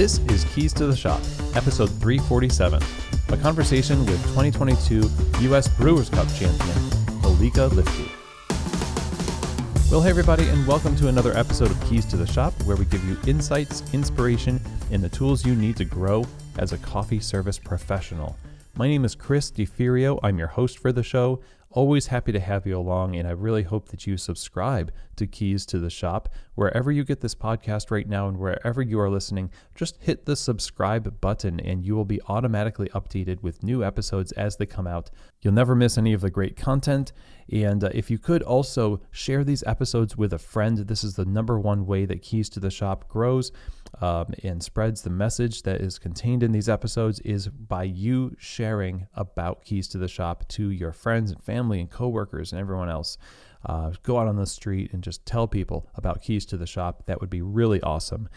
This is Keys to the Shop, episode 347, a conversation with 2022 US Brewers Cup champion, Elika Liftee. Well, hey everybody, and welcome to another episode of Keys to the Shop, where we give you insights, inspiration, and the tools you need to grow as a coffee service professional. My name is Chris DeFirio. I'm your host for the show. Always happy to have you along, and I really hope that you subscribe to Keys to the Shop. Wherever you get this podcast right now and wherever you are listening, just hit the subscribe button and you will be automatically updated with new episodes as they come out. You'll never miss any of the great content. And if you could also share these episodes with a friend, this is the number one way that Keys to the Shop grows and spreads the message that is contained in these episodes is by you sharing about Keys to the Shop to your friends and family and coworkers and everyone else. Go out on the street and just tell people about Keys to the Shop. That would be really awesome.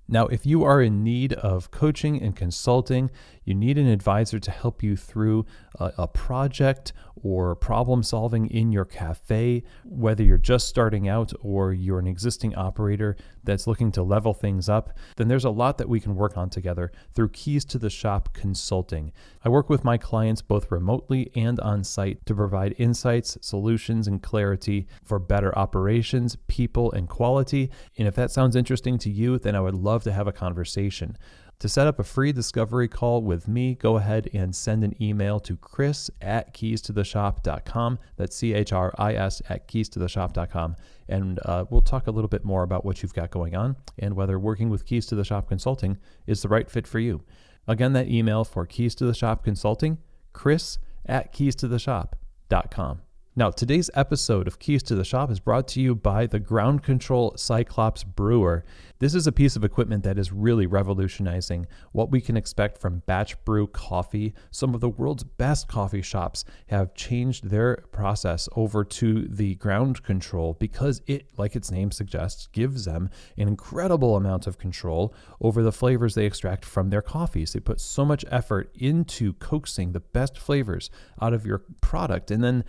Now, if you are in need of coaching and consulting, you need an advisor to help you through a project or problem solving in your cafe, whether you're just starting out or you're an existing operator that's looking to level things up, then there's a lot that we can work on together through Keys to the Shop Consulting. I work with my clients both remotely and on site to provide insights, solutions, and clarity for better operations, people, and quality. And if that sounds interesting to you, then I would love to have a conversation. To set up a free discovery call with me, go ahead and send an email to chris@keystotheshop.com. That's CHRIS at keystotheshop.com. And we'll talk a little bit more about what you've got going on and whether working with Keys to the Shop Consulting is the right fit for you. Again, that email for Keys to the Shop Consulting, chris@keystotheshop.com. Now, today's episode of Keys to the Shop is brought to you by the Ground Control Cyclops Brewer. This is a piece of equipment that is really revolutionizing what we can expect from batch brew coffee. Some of the world's best coffee shops have changed their process over to the ground control because it, like its name suggests, gives them an incredible amount of control over the flavors they extract from their coffees. They put so much effort into coaxing the best flavors out of your product. And then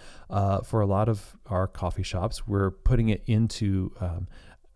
for a lot of our coffee shops, we're putting it into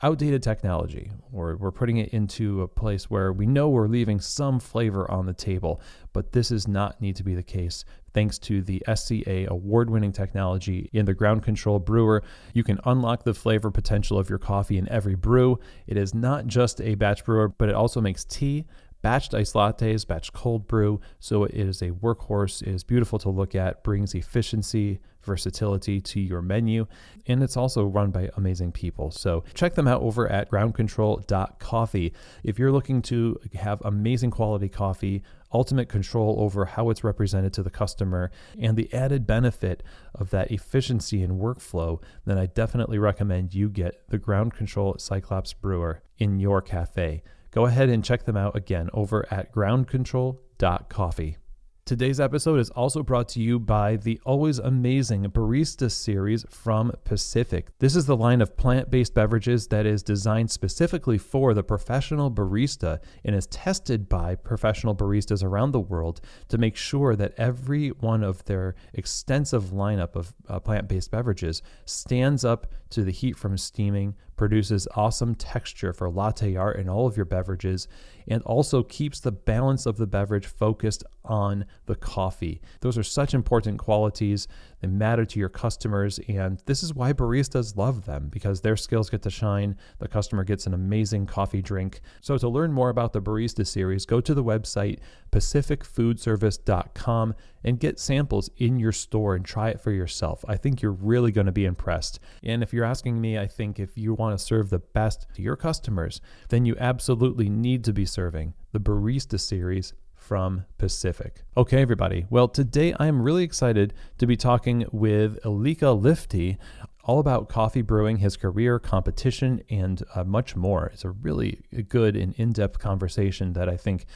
outdated technology, or we're putting it into a place where we know we're leaving some flavor on the table, but this does not need to be the case. Thanks to the SCA award-winning technology in the Ground Control Brewer, you can unlock the flavor potential of your coffee in every brew. It is not just a batch brewer, but it also makes tea, batched iced lattes, batched cold brew. So it is a workhorse. It is beautiful to look at, brings efficiency, versatility to your menu, and it's also run by amazing people. So check them out over at groundcontrol.coffee. If you're looking to have amazing quality coffee, ultimate control over how it's represented to the customer, and the added benefit of that efficiency and workflow, then I definitely recommend you get the Ground Control Cyclops Brewer in your cafe. Go ahead and check them out again over at groundcontrol.coffee. Today's episode is also brought to you by the always amazing Barista series from Pacific. This is the line of plant-based beverages that is designed specifically for the professional barista and is tested by professional baristas around the world to make sure that every one of their extensive lineup of plant-based beverages stands up to the heat from steaming, produces awesome texture for latte art in all of your beverages, and also keeps the balance of the beverage focused on the coffee. Those are such important qualities that matter to your customers, and this is why baristas love them, because their skills get to shine. The customer gets an amazing coffee drink. So to learn more about the Barista series, go to the website pacificfoodservice.com and get samples in your store and try it for yourself. I think you're really going to be impressed. And if you're asking me, I think if you want to serve the best to your customers, then you absolutely need to be serving the Barista series from Pacific. Okay, everybody. Well, today I'm really excited to be talking with Elika Liftee all about coffee brewing, his career, competition, and much more. It's a really good and in-depth conversation that I think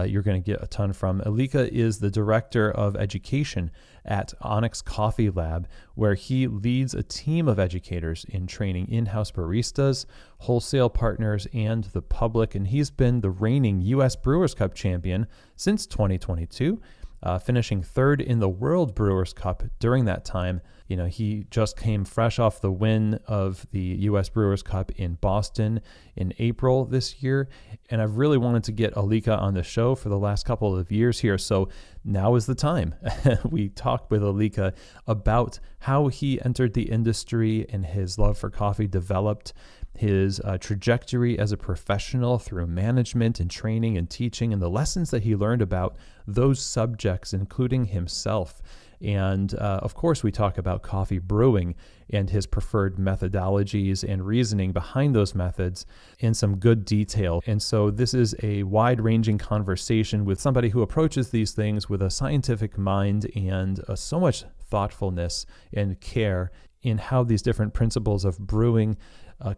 you're going to get a ton from. Elika is the director of education at Onyx Coffee Lab, where he leads a team of educators in training in-house baristas, wholesale partners, and the public. And he's been the reigning US Brewers Cup champion since 2022, finishing third in the World Brewers Cup during that time. He just came fresh off the win of the US Brewers Cup in Boston in April this year. And I've really wanted to get Elika on the show for the last couple of years here. So now is the time. We talked with Elika about how he entered the industry and his love for coffee developed, his trajectory as a professional through management and training and teaching, and the lessons that he learned about those subjects, including himself. And of course, we talk about coffee brewing and his preferred methodologies and reasoning behind those methods in some good detail. And so this is a wide-ranging conversation with somebody who approaches these things with a scientific mind and so much thoughtfulness and care in how these different principles of brewing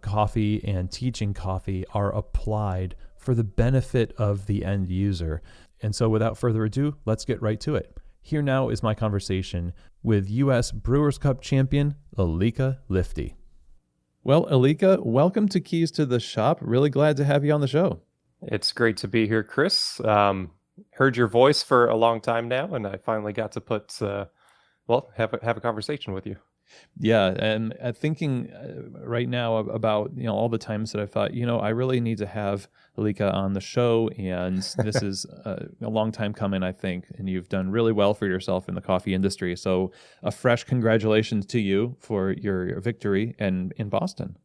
coffee and teaching coffee are applied for the benefit of the end user. And so without further ado, let's get right to it. Here now is my conversation with US Brewers Cup champion, Elika Liftee. Well, Elika, welcome to Keys to the Shop. Really glad to have you on the show. It's great to be here, Chris. Heard your voice for a long time now, and I finally got to have a conversation with you. Yeah, and thinking right now about all the times that I thought I really need to have Elika on the show, and this is a long time coming, I think, and you've done really well for yourself in the coffee industry. So a fresh congratulations to you for your victory in Boston.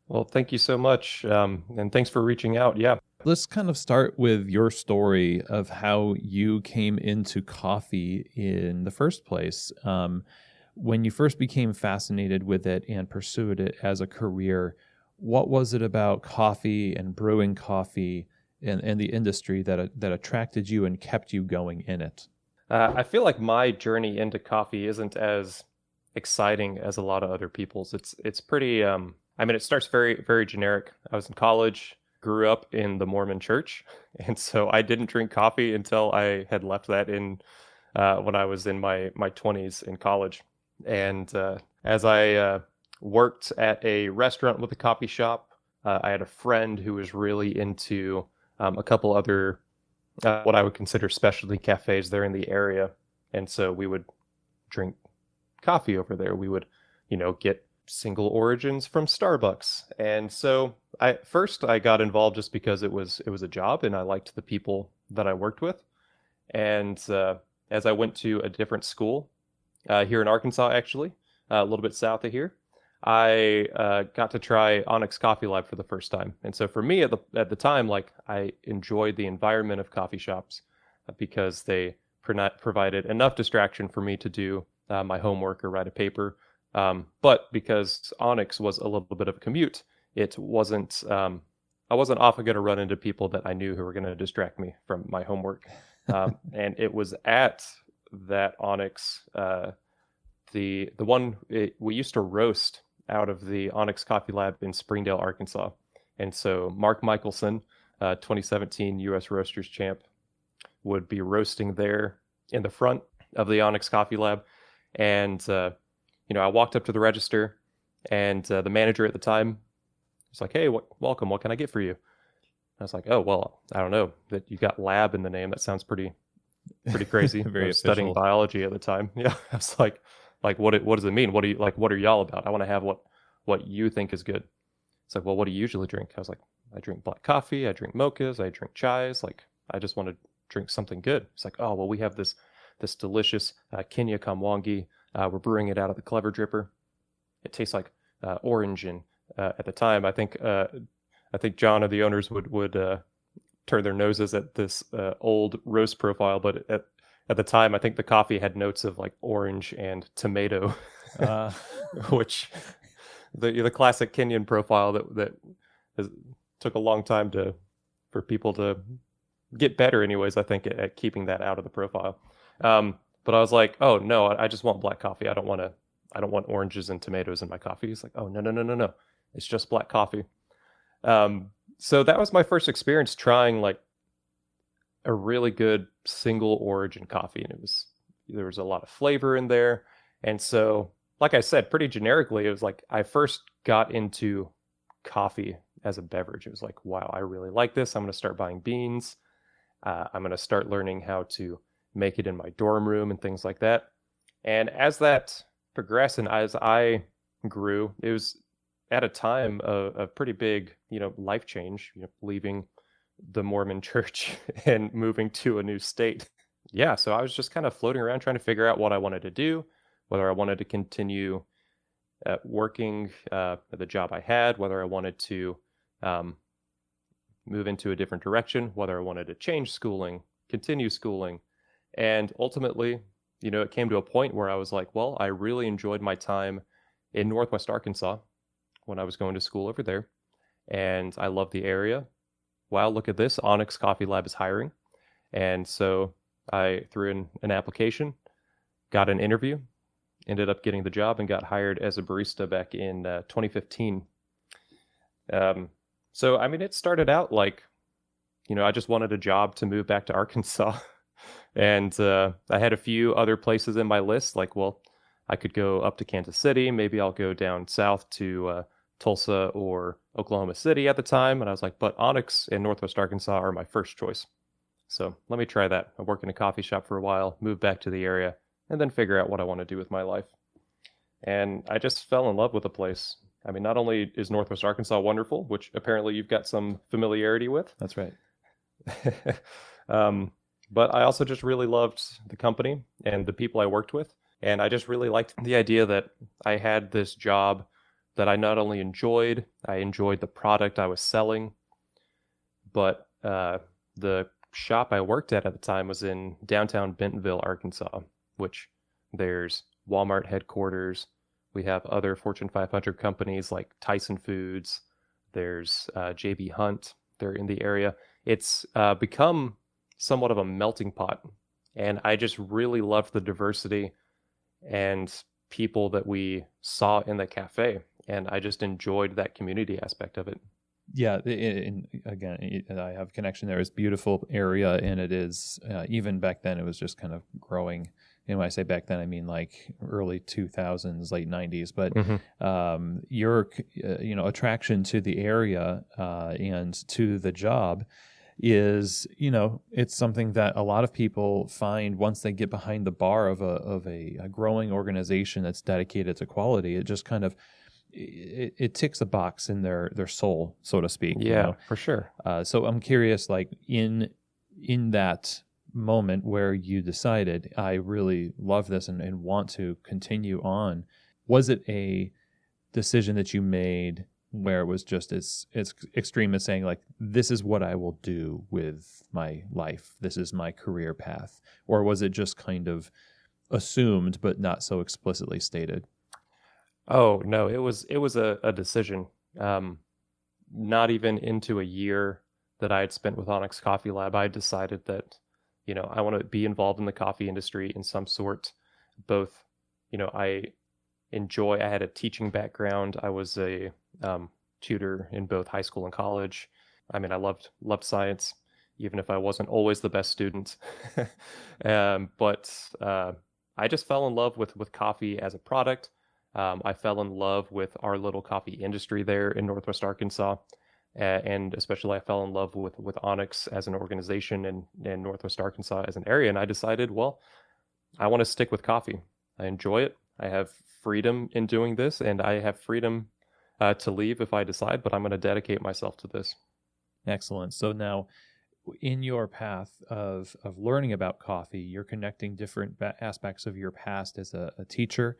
Well, thank you so much, and thanks for reaching out. Yeah. Let's kind of start with your story of how you came into coffee in the first place. When you first became fascinated with it and pursued it as a career, what was it about coffee and brewing coffee and the industry that attracted you and kept you going in it? I feel like my journey into coffee isn't as exciting as a lot of other people's. It's pretty. It starts very, very generic. I was in college, grew up in the Mormon church, and so I didn't drink coffee until I had left that when I was in my 20s in college. And as I worked at a restaurant with a coffee shop, I had a friend who was really into a couple other what I would consider specialty cafes there in the area. And so we would drink coffee over there. We would, get single origins from Starbucks. And so I got involved just because it was a job and I liked the people that I worked with. And as I went to a different school, here in Arkansas, actually, a little bit south of here, I got to try Onyx Coffee Lab for the first time. And so for me at the time, I enjoyed the environment of coffee shops because they provided enough distraction for me to do my homework or write a paper. But because Onyx was a little bit of a commute, it wasn't. I wasn't often going to run into people that I knew who were going to distract me from my homework. And it was at that Onyx, the one we used to roast out of the Onyx Coffee Lab in Springdale, Arkansas. And so Mark Michelson, 2017 US Roasters champ, would be roasting there in the front of the Onyx Coffee Lab. And, I walked up to the register and the manager at the time was like, "Hey, welcome. What can I get for you?" I was like, "Oh, well, I don't know, that you got lab in the name. That sounds pretty crazy." Very I was studying biology at the time. Yeah. I was like, what does it mean? What are y'all about? I want to have what you think is good. It's like, "Well, what do you usually drink?" I was like, "I drink black coffee. I drink mochas. I drink chais. I just want to drink something good." It's like, "Oh, well, we have this delicious Kenya Kamwangi. We're brewing it out of the Clever Dripper. It tastes like orange." And at the time, I think John or the owners would turn their noses at this old roast profile, but at the time, I think the coffee had notes of orange and tomato, which the classic Kenyan profile that took a long time for people to get better, anyways. I think at keeping that out of the profile. But I was like, "Oh no, I just want black coffee. I don't want oranges and tomatoes in my coffee." He's like, "Oh no, it's just black coffee." So that was my first experience trying a really good single origin coffee, and there was a lot of flavor in there. And so, like I said, pretty generically, it was I first got into coffee as a beverage. It was like, wow, I really like this. I'm going to start buying beans. I'm going to start learning how to make it in my dorm room and things like that. And as that progressed, and as I grew, it was at a time a pretty big, life change, leaving the Mormon church and moving to a new state. Yeah, so I was just kind of floating around trying to figure out what I wanted to do, whether I wanted to continue working at the job I had, whether I wanted to um, move into a different direction, whether I wanted to change schooling, continue schooling. And ultimately, it came to a point where I was like, well, I really enjoyed my time in Northwest Arkansas when I was going to school over there. And I love the area. Wow, look at this. Onyx Coffee Lab is hiring. And so I threw in an application, got an interview, ended up getting the job, and got hired as a barista back in 2015. So, I mean, it started out like, I just wanted a job to move back to Arkansas. And I had a few other places in my list, like, well, I could go up to Kansas City. Maybe I'll go down south to Tulsa or Oklahoma City at the time. And I was like, but Onyx and Northwest Arkansas are my first choice. So let me try that. I work in a coffee shop for a while, move back to the area, and then figure out what I want to do with my life. And I just fell in love with the place. I mean, not only is Northwest Arkansas wonderful, which apparently you've got some familiarity with. That's right. But I also just really loved the company and the people I worked with. And I just really liked the idea that I had this job that I not only enjoyed, I enjoyed the product I was selling, but the shop I worked at the time was in downtown Bentonville, Arkansas, which there's Walmart headquarters. We have other Fortune 500 companies like Tyson Foods. There's JB Hunt. They're in the area. It's become somewhat of a melting pot. And I just really loved the diversity and people that we saw in the cafe. And I just enjoyed that community aspect of it. Yeah, again, I have connection there. It's a beautiful area, and it is, even back then, it was just kind of growing. And when I say back then, I mean like early 2000s, late 90s. But your, attraction to the area and to the job is, it's something that a lot of people find once they get behind the bar of a growing organization that's dedicated to quality. It just kind of it ticks a box in their soul, so to speak. Yeah, for sure. So I'm curious, like in that moment where you decided, I really love this and want to continue on, was it a decision that you made where it was just as extreme as saying, like, this is what I will do with my life, this is my career path? Or was it just kind of assumed but not so explicitly stated? Oh, no, it was a decision. Not even into a year that I had spent with Onyx Coffee Lab, I decided that, I want to be involved in the coffee industry in some sort. Both, I had a teaching background. I was a tutor in both high school and college. I mean, I loved science, even if I wasn't always the best student. But I just fell in love with coffee as a product. I fell in love with our little coffee industry there in Northwest Arkansas. And especially I fell in love with Onyx as an organization and Northwest Arkansas as an area. And I decided, well, I want to stick with coffee. I enjoy it. I have freedom in doing this, and I have freedom to leave if I decide, but I'm going to dedicate myself to this. Excellent. So now, in your path of learning about coffee, you're connecting different aspects of your past as a teacher,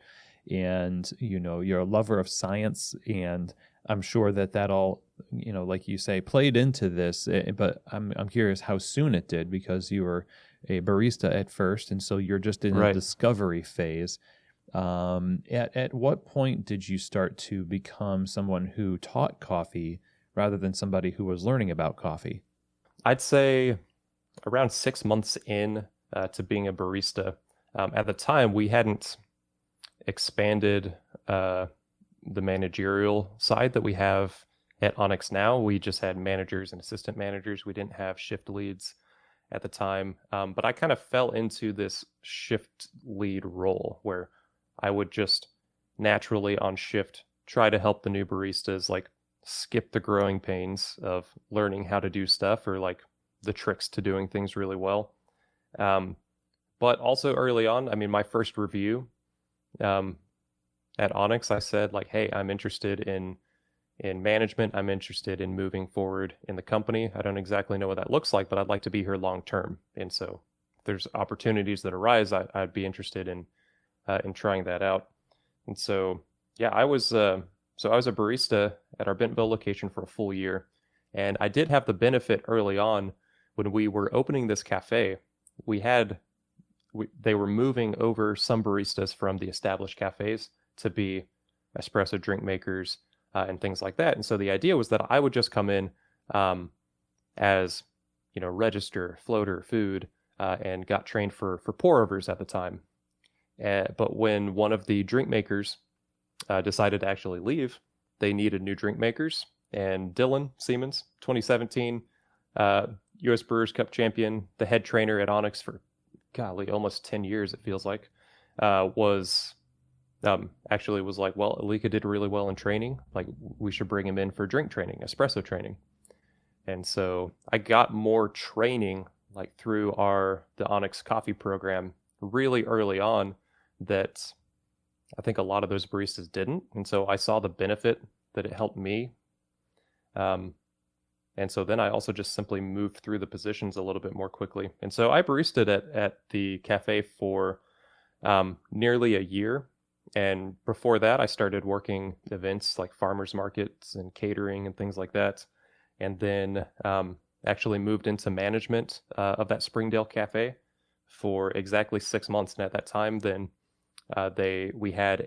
and you're a lover of science, and I'm sure that all, like you say, played into this. But I'm curious how soon it did, because you were a barista at first, and so you're just in a discovery phase. At what point did you start to become someone who taught coffee rather than somebody who was learning about coffee? I'd say around 6 months in to being a barista. At the time, we hadn't expanded the managerial side that we have at Onyx now. We just had managers and assistant managers. We didn't have shift leads at the time. But I kind of fell into this shift lead role where I would just naturally on shift try to help the new baristas, like skip the growing pains of learning how to do stuff, or like the tricks to doing things really well. But also early on, I mean, my first review, at Onyx, I said like, hey, I'm interested in management. I'm interested in moving forward in the company. I don't exactly know what that looks like, but I'd like to be here long term. And so if there's opportunities that arise, I'd be interested in trying that out. And so yeah, I was a barista at our Bentonville location for a full year, and I did have the benefit early on when we were opening this cafe. We had they were moving over some baristas from the established cafes to be espresso drink makers and things like that. And so the idea was that I would just come in as, register, floater, food, and got trained for pour overs at the time. But when one of the drink makers decided to actually leave, they needed new drink makers. And Dylan Siemens, 2017 US Brewers Cup champion, the head trainer at Onyx for, golly, almost 10 years, it feels like, was actually was like, well, Elika did really well in training. Like, we should bring him in for drink training, espresso training. And so I got more training like through the Onyx coffee program really early on that I think a lot of those baristas didn't. And so I saw the benefit that it helped me. And so then I also just simply moved through the positions a little bit more quickly. And so I baristed at the cafe for nearly a year. And before that, I started working events like farmers markets and catering and things like that. And then actually moved into management of that Springdale cafe for exactly 6 months. And at that time, then we had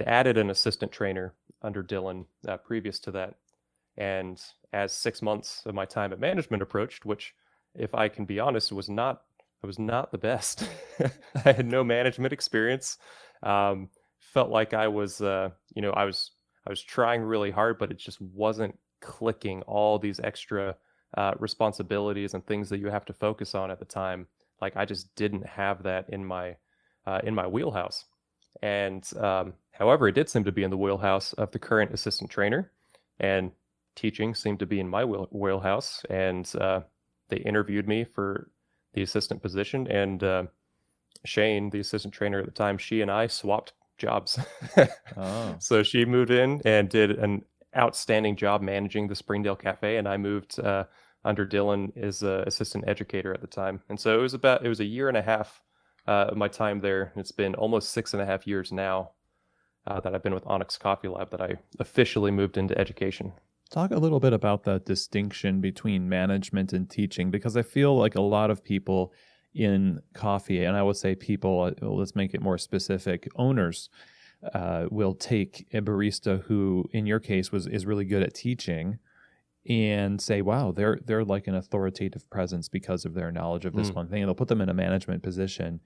added an assistant trainer under Dylan previous to that. And as 6 months of my time at management approached, which, if I can be honest, I was not the best. I had no management experience. Felt like I was, I was trying really hard, but it just wasn't clicking. All these extra responsibilities and things that you have to focus on at the time, like I just didn't have that in my wheelhouse. And however, it did seem to be in the wheelhouse of the current assistant trainer, and teaching seemed to be in my wheelhouse. And they interviewed me for the assistant position, and Shane, the assistant trainer at the time, she and I swapped jobs. Oh. So she moved in and did an outstanding job managing the Springdale Cafe, and I moved under Dylan as assistant educator at the time. And so it was a year and a half of my time there. It's been almost 6.5 years now that I've been with Onyx Coffee Lab that I officially moved into education. Talk a little bit about the distinction between management and teaching, because I feel like a lot of people in coffee, and I would say people, let's make it more specific, owners, will take a barista who, in your case, is really good at teaching and say, wow, they're like an authoritative presence because of their knowledge of this one thing. And they'll put them in a management position.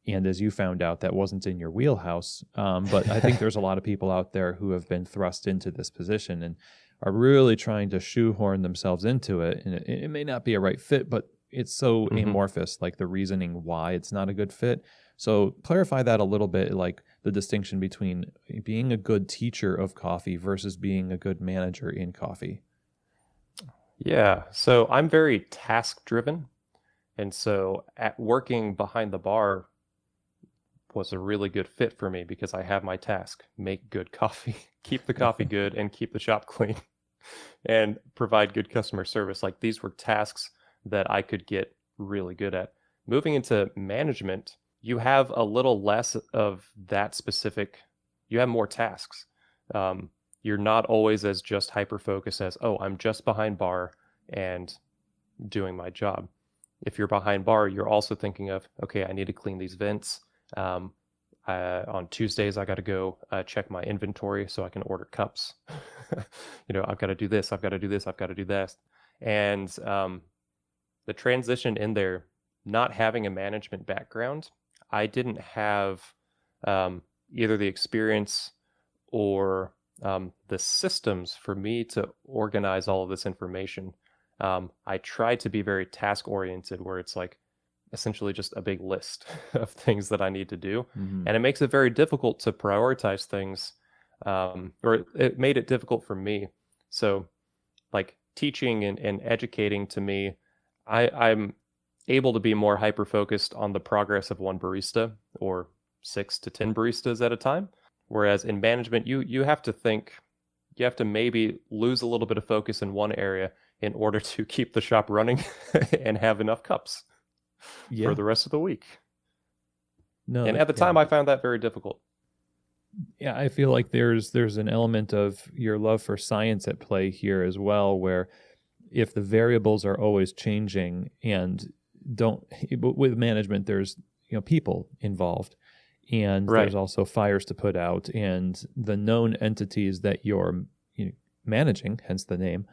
And as you found out, that wasn't in your wheelhouse. But I think there's a lot of people out there who have been thrust into this position and are really trying to shoehorn themselves into it. And it may not be a right fit, but it's so amorphous, like the reasoning why it's not a good fit. So clarify that a little bit, like the distinction between being a good teacher of coffee versus being a good manager in coffee. Yeah, so I'm very task driven. And so at working behind the bar was a really good fit for me because I have my task: make good coffee, keep the coffee good, and keep the shop clean, and provide good customer service. Like, these were tasks that I could get really good at. Moving into management, you have a little less of that specific, you have more tasks. You're not always as just hyper-focused as, oh, I'm just behind bar and doing my job. If you're behind bar, you're also thinking of, okay, I need to clean these vents. On Tuesdays, I got to go check my inventory so I can order cups. I've got to do this, I've got to do this, I've got to do that. And the transition in there, not having a management background, I didn't have either the experience or the systems for me to organize all of this information. I tried to be very task oriented, where it's like essentially just a big list of things that I need to do. And it makes it very difficult to prioritize things, or it made it difficult for me. So like teaching and educating, to me, I'm able to be more hyper-focused on the progress of one barista, or 6 to 10 baristas at a time. Whereas in management, you have to think, you have to maybe lose a little bit of focus in one area in order to keep the shop running and have enough cups for the rest of the week. No, and at the time, I found that very difficult. Yeah, I feel like there's an element of your love for science at play here as well, where if the variables are always changing and with management, there's people involved, and Right. there's also fires to put out, and the known entities that you're managing, hence the name,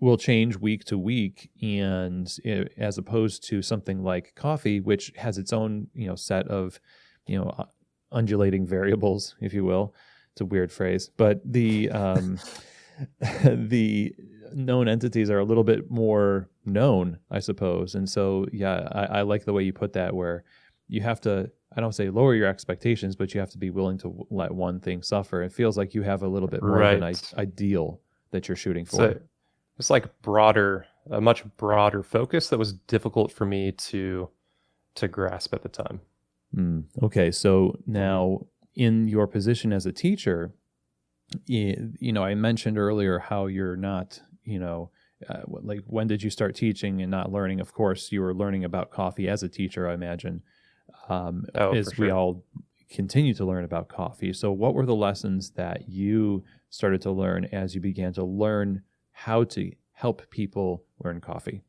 will change week to week, and as opposed to something like coffee, which has its own set of undulating variables, if you will. It's a weird phrase, but the the known entities are a little bit more known, I suppose. And so, yeah, I like the way you put that, where you have to, I don't say lower your expectations, but you have to be willing to let one thing suffer. It feels like you have a little bit more of an ideal that you're shooting for. So it's like a much broader focus that was difficult for me to grasp at the time. Okay, so now in your position as a teacher, I mentioned earlier how you're not, like when did you start teaching and not learning? Of course, you were learning about coffee as a teacher, I imagine, as for sure. we all continue to learn about coffee. So what were the lessons that you started to learn as you began to learn how to help people learn coffee?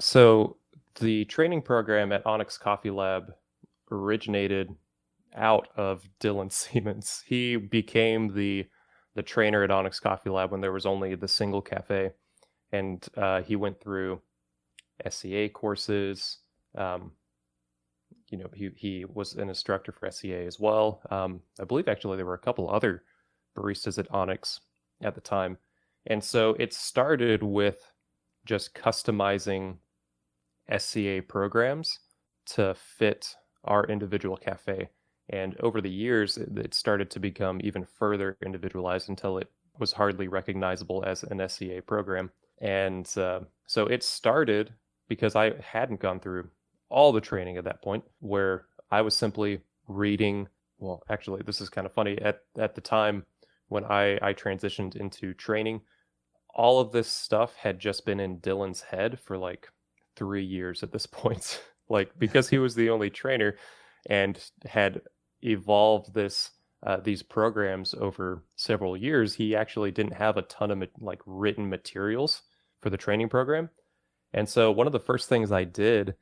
So the training program at Onyx Coffee Lab originated out of Dylan Siemens. He became the trainer at Onyx Coffee Lab when there was only the single cafe, and he went through SCA courses. He was an instructor for SCA as well. I believe actually there were a couple other baristas at Onyx at the time, and so it started with just customizing SCA programs to fit our individual cafe. And over the years, it started to become even further individualized until it was hardly recognizable as an SCA program. And so it started because I hadn't gone through all the training at that point, where I was simply reading. Well, actually, this is kind of funny. At the time when I transitioned into training, all of this stuff had just been in Dylan's head for like 3 years at this point. Like, because he was the only trainer and had evolved these programs over several years, he actually didn't have a ton of written materials for the training program. And so one of the first things I did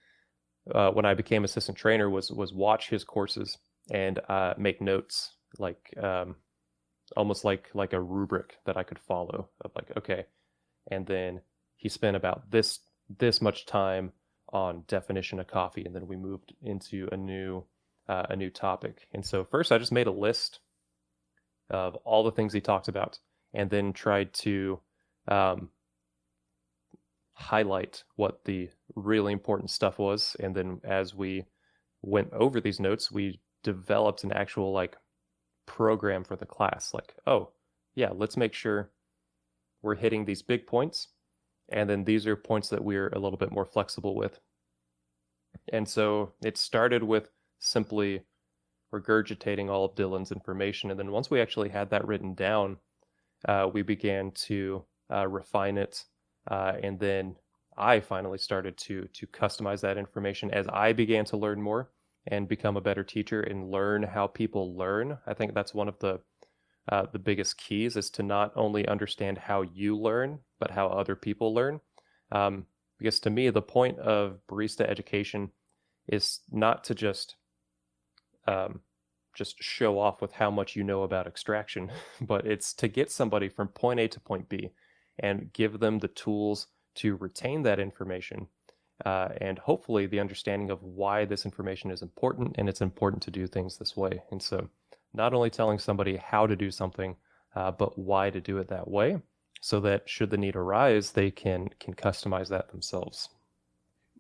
when I became assistant trainer was watch his courses and make notes, almost like a rubric that I could follow of okay. And then he spent about this much time on definition of coffee, and then we moved into a new topic. And so first I just made a list of all the things he talked about, and then tried to highlight what the really important stuff was. And then as we went over these notes, we developed an actual program for the class. Oh yeah, let's make sure we're hitting these big points, and then these are points that we're a little bit more flexible with. And so it started with simply regurgitating all of Dylan's information. And then once we actually had that written down, we began to refine it. And then I finally started to customize that information as I began to learn more and become a better teacher and learn how people learn. I think that's one of the biggest keys, is to not only understand how you learn, but how other people learn. Because to me, the point of barista education is not to just show off with how much you know about extraction, but it's to get somebody from point A to point B and give them the tools to retain that information, and hopefully the understanding of why this information is important, and it's important to do things this way. And so not only telling somebody how to do something, but why to do it that way, so that should the need arise, they can customize that themselves.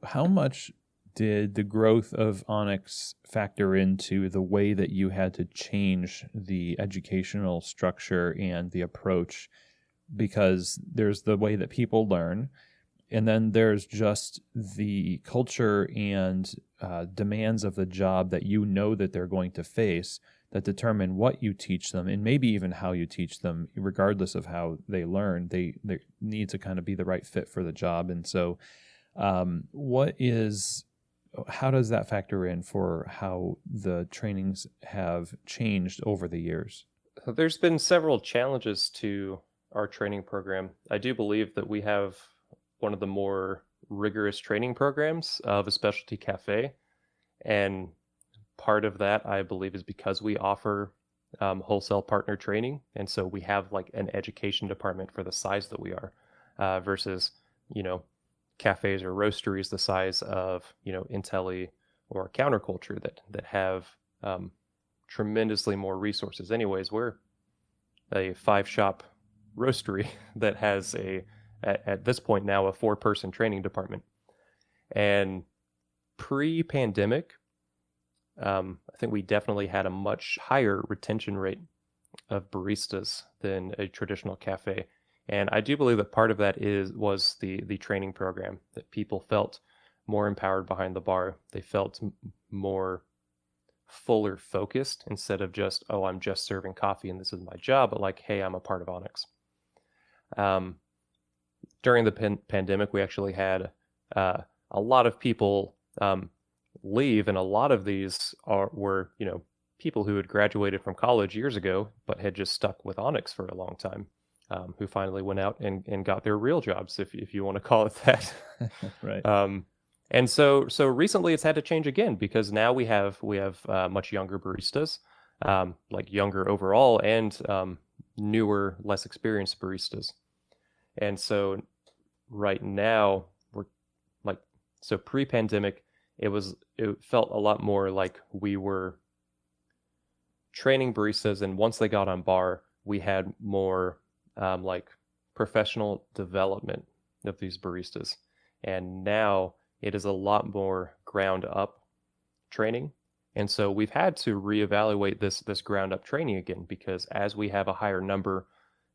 How much did the growth of Onyx factor into the way that you had to change the educational structure and the approach? Because there's the way that people learn, And then there's just the culture and demands of the job that you know that they're going to face that determine what you teach them and maybe even how you teach them, regardless of how they learn. They need to kind of be the right fit for the job. And so how does that factor in for how the trainings have changed over the years? There's been several challenges to our training program. I do believe that we have one of the more rigorous training programs of a specialty cafe. And part of that, I believe, is because we offer wholesale partner training. And so we have like an education department for the size that we are versus, cafes or roasteries the size of, Intelli or Counterculture that have tremendously more resources. Anyways, we're a 5-shop roastery that has at this point now a 4-person training department. And pre-pandemic, I think we definitely had a much higher retention rate of baristas than a traditional cafe. And I do believe that part of that was the training program, that people felt more empowered behind the bar. They felt more fuller focused instead of just, oh, I'm just serving coffee and this is my job, but like, hey, I'm a part of Onyx. During the pandemic, we actually had a lot of people leave, and a lot of these were people who had graduated from college years ago but had just stuck with Onyx for a long time, who finally went out and got their real jobs, if you want to call it that. Right. And so recently it's had to change again, because now we have much younger baristas, like younger overall, and newer, less experienced baristas. And so right now so pre-pandemic, it felt a lot more like we were training baristas, and once they got on bar, we had more like professional development of these baristas. And now it is a lot more ground up training. And so we've had to reevaluate this ground up training again, because as we have a higher number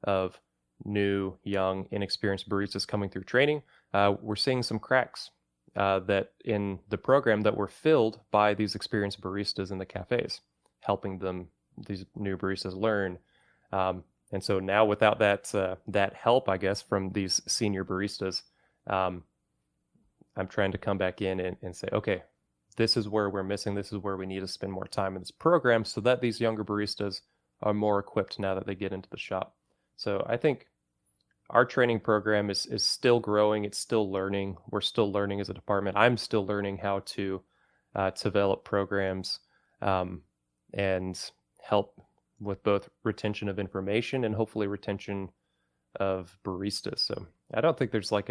of new, young, inexperienced baristas coming through training, we're seeing some cracks that in the program that were filled by these experienced baristas in the cafes, helping these new baristas learn. And so now without that help, I guess, from these senior baristas, I'm trying to come back in and say, okay, this is where we're missing. This is where we need to spend more time in this program so that these younger baristas are more equipped now that they get into the shop. So I think our training program is still growing. It's still learning. We're still learning as a department. I'm still learning how to develop programs and help with both retention of information and hopefully retention of baristas. So I don't think there's I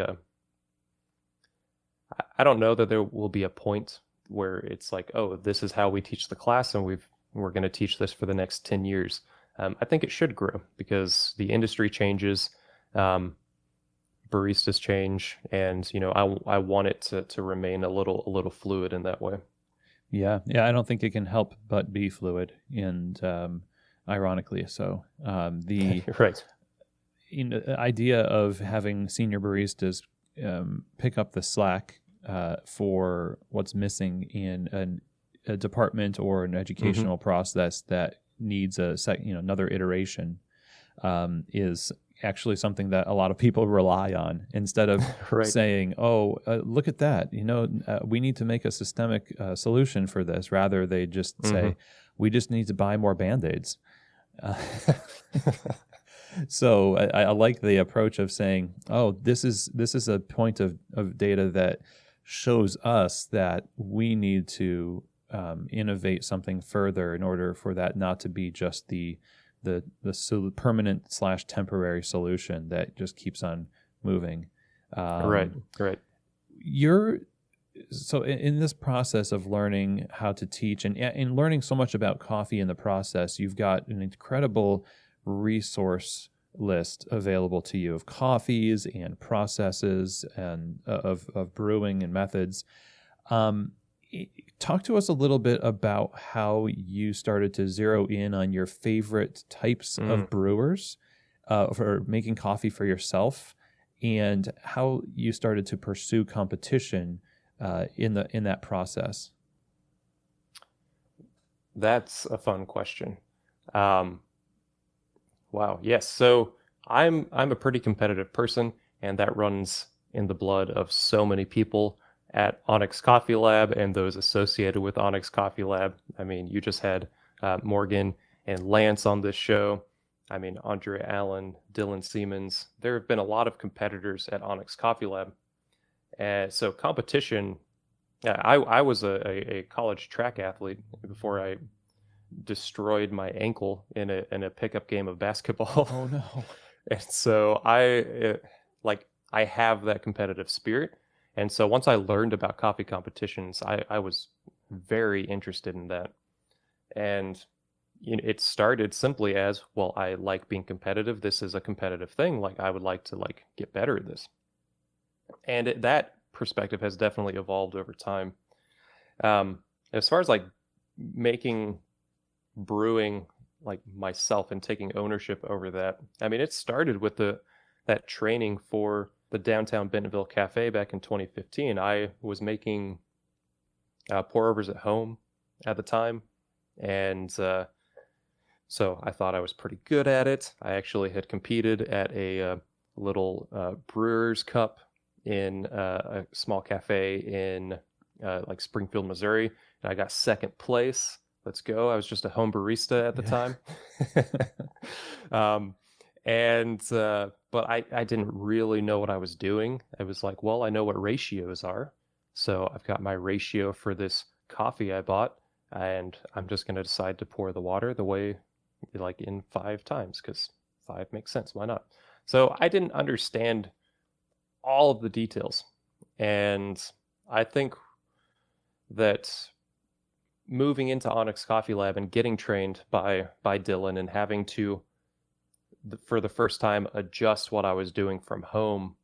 don't know that there will be a point where it's like, oh, this is how we teach the class and we're going to teach this for the next 10 years. I think it should grow because the industry changes, baristas change, and I want it to remain a little fluid in that way. Yeah, I don't think it can help but be fluid, and ironically so. The right. Idea of having senior baristas pick up the slack for what's missing in a department or an educational process that needs another iteration is actually something that a lot of people rely on, instead of right. saying, oh, look at that, we need to make a systemic solution for this. Rather, they just say, we just need to buy more Band-Aids. So I like the approach of saying, oh, this is a point of data that shows us that we need to innovate something further in order for that not to be just the permanent / temporary solution that just keeps on moving. Right. So in this process of learning how to teach and learning so much about coffee in the process, you've got an incredible resource list available to you of coffees and processes and of brewing and methods. Talk to us a little bit about how you started to zero in on your favorite types of brewers for making coffee for yourself, and how you started to pursue competition in that process. That's a fun question. Wow. Yes. So I'm a pretty competitive person, and that runs in the blood of so many people at Onyx Coffee Lab and those associated with Onyx Coffee Lab. I mean, you just had Morgan and Lance on this show. I mean, Andre Allen, Dylan Siemens. There have been a lot of competitors at Onyx Coffee Lab. And so competition, yeah, I was a college track athlete before I destroyed my ankle in a pickup game of basketball. Oh no. And so I have that competitive spirit. And so once I learned about coffee competitions, I was very interested in that. And it started simply as, well, I like being competitive. This is a competitive thing. Like I would like to get better at this. And that perspective has definitely evolved over time. As far as making brewing like myself and taking ownership over that, I mean, it started with that training for the downtown Bentonville Cafe back in 2015. I was making pour overs at home at the time, and so I thought I was pretty good at it. I actually had competed at a little Brewers Cup in a small cafe in Springfield, Missouri, and I got second place. Let's go. I was just a home barista at the time. But I didn't really know what I was doing. I was like, well, I know what ratios are. So I've got my ratio for this coffee I bought, and I'm just going to decide to pour the water the way in 5 times, because 5 makes sense. Why not? So I didn't understand all of the details. And I think that moving into Onyx Coffee Lab and getting trained by Dylan and having to, for the first time, adjust what I was doing from home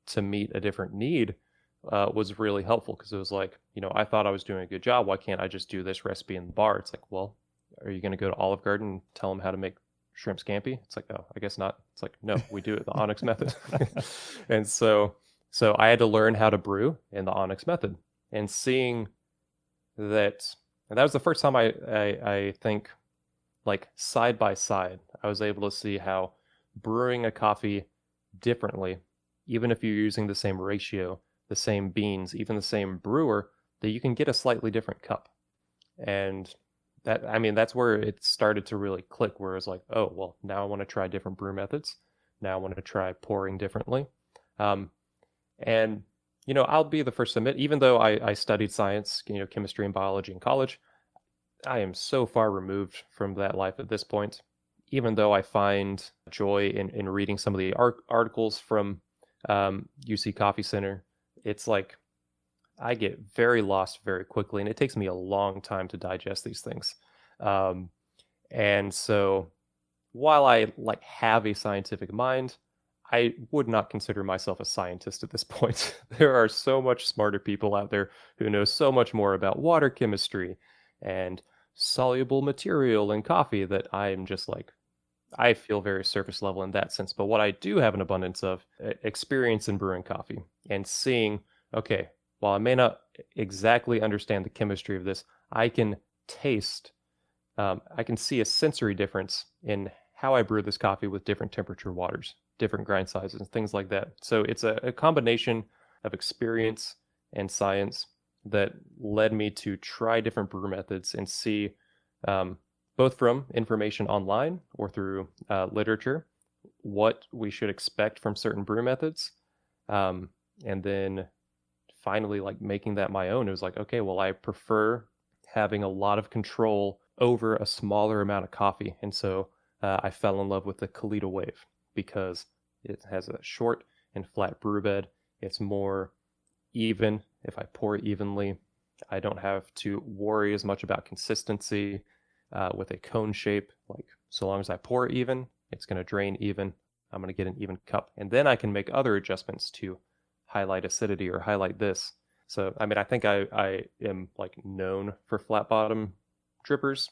to meet a different need was really helpful, because it was like, I thought I was doing a good job. Why can't I just do this recipe in the bar? It's like, well, are you going to go to Olive Garden and tell them how to make shrimp scampi? It's like, oh, I guess not. It's like, no, we do it the Onyx method. And so I had to learn how to brew in the Onyx method, and seeing that, and that was the first time I think, side by side, I was able to see how brewing a coffee differently, even if you're using the same ratio, the same beans, even the same brewer, that you can get a slightly different cup. And that's where it started to really click, where it's like, oh, well, now I want to try different brew methods. Now I want to try pouring differently. And I'll be the first to admit, even though I studied science, chemistry and biology in college, I am so far removed from that life at this point. Even though I find joy in reading some of the articles from UC Coffee Center, it's like I get very lost very quickly, and it takes me a long time to digest these things. And so while I have a scientific mind, I would not consider myself a scientist at this point. There are so much smarter people out there who know so much more about water chemistry and soluble material in coffee that I'm just I feel very surface level in that sense. But what I do have an abundance of experience in brewing coffee and seeing, okay, while I may not exactly understand the chemistry of this, I can taste, I can see a sensory difference in how I brew this coffee with different temperature waters, different grind sizes, and things like that. So it's a combination of experience and science that led me to try different brew methods and see, both from information online or through literature, what we should expect from certain brew methods. And then finally, making that my own. It was like, okay, well, I prefer having a lot of control over a smaller amount of coffee. And so I fell in love with the Kalita Wave, because it has a short and flat brew bed. It's more even. If I pour evenly, I don't have to worry as much about consistency with a cone shape. So long as I pour even, it's going to drain even. I'm going to get an even cup. And then I can make other adjustments to highlight acidity or highlight this. So, I think I am known for flat bottom drippers.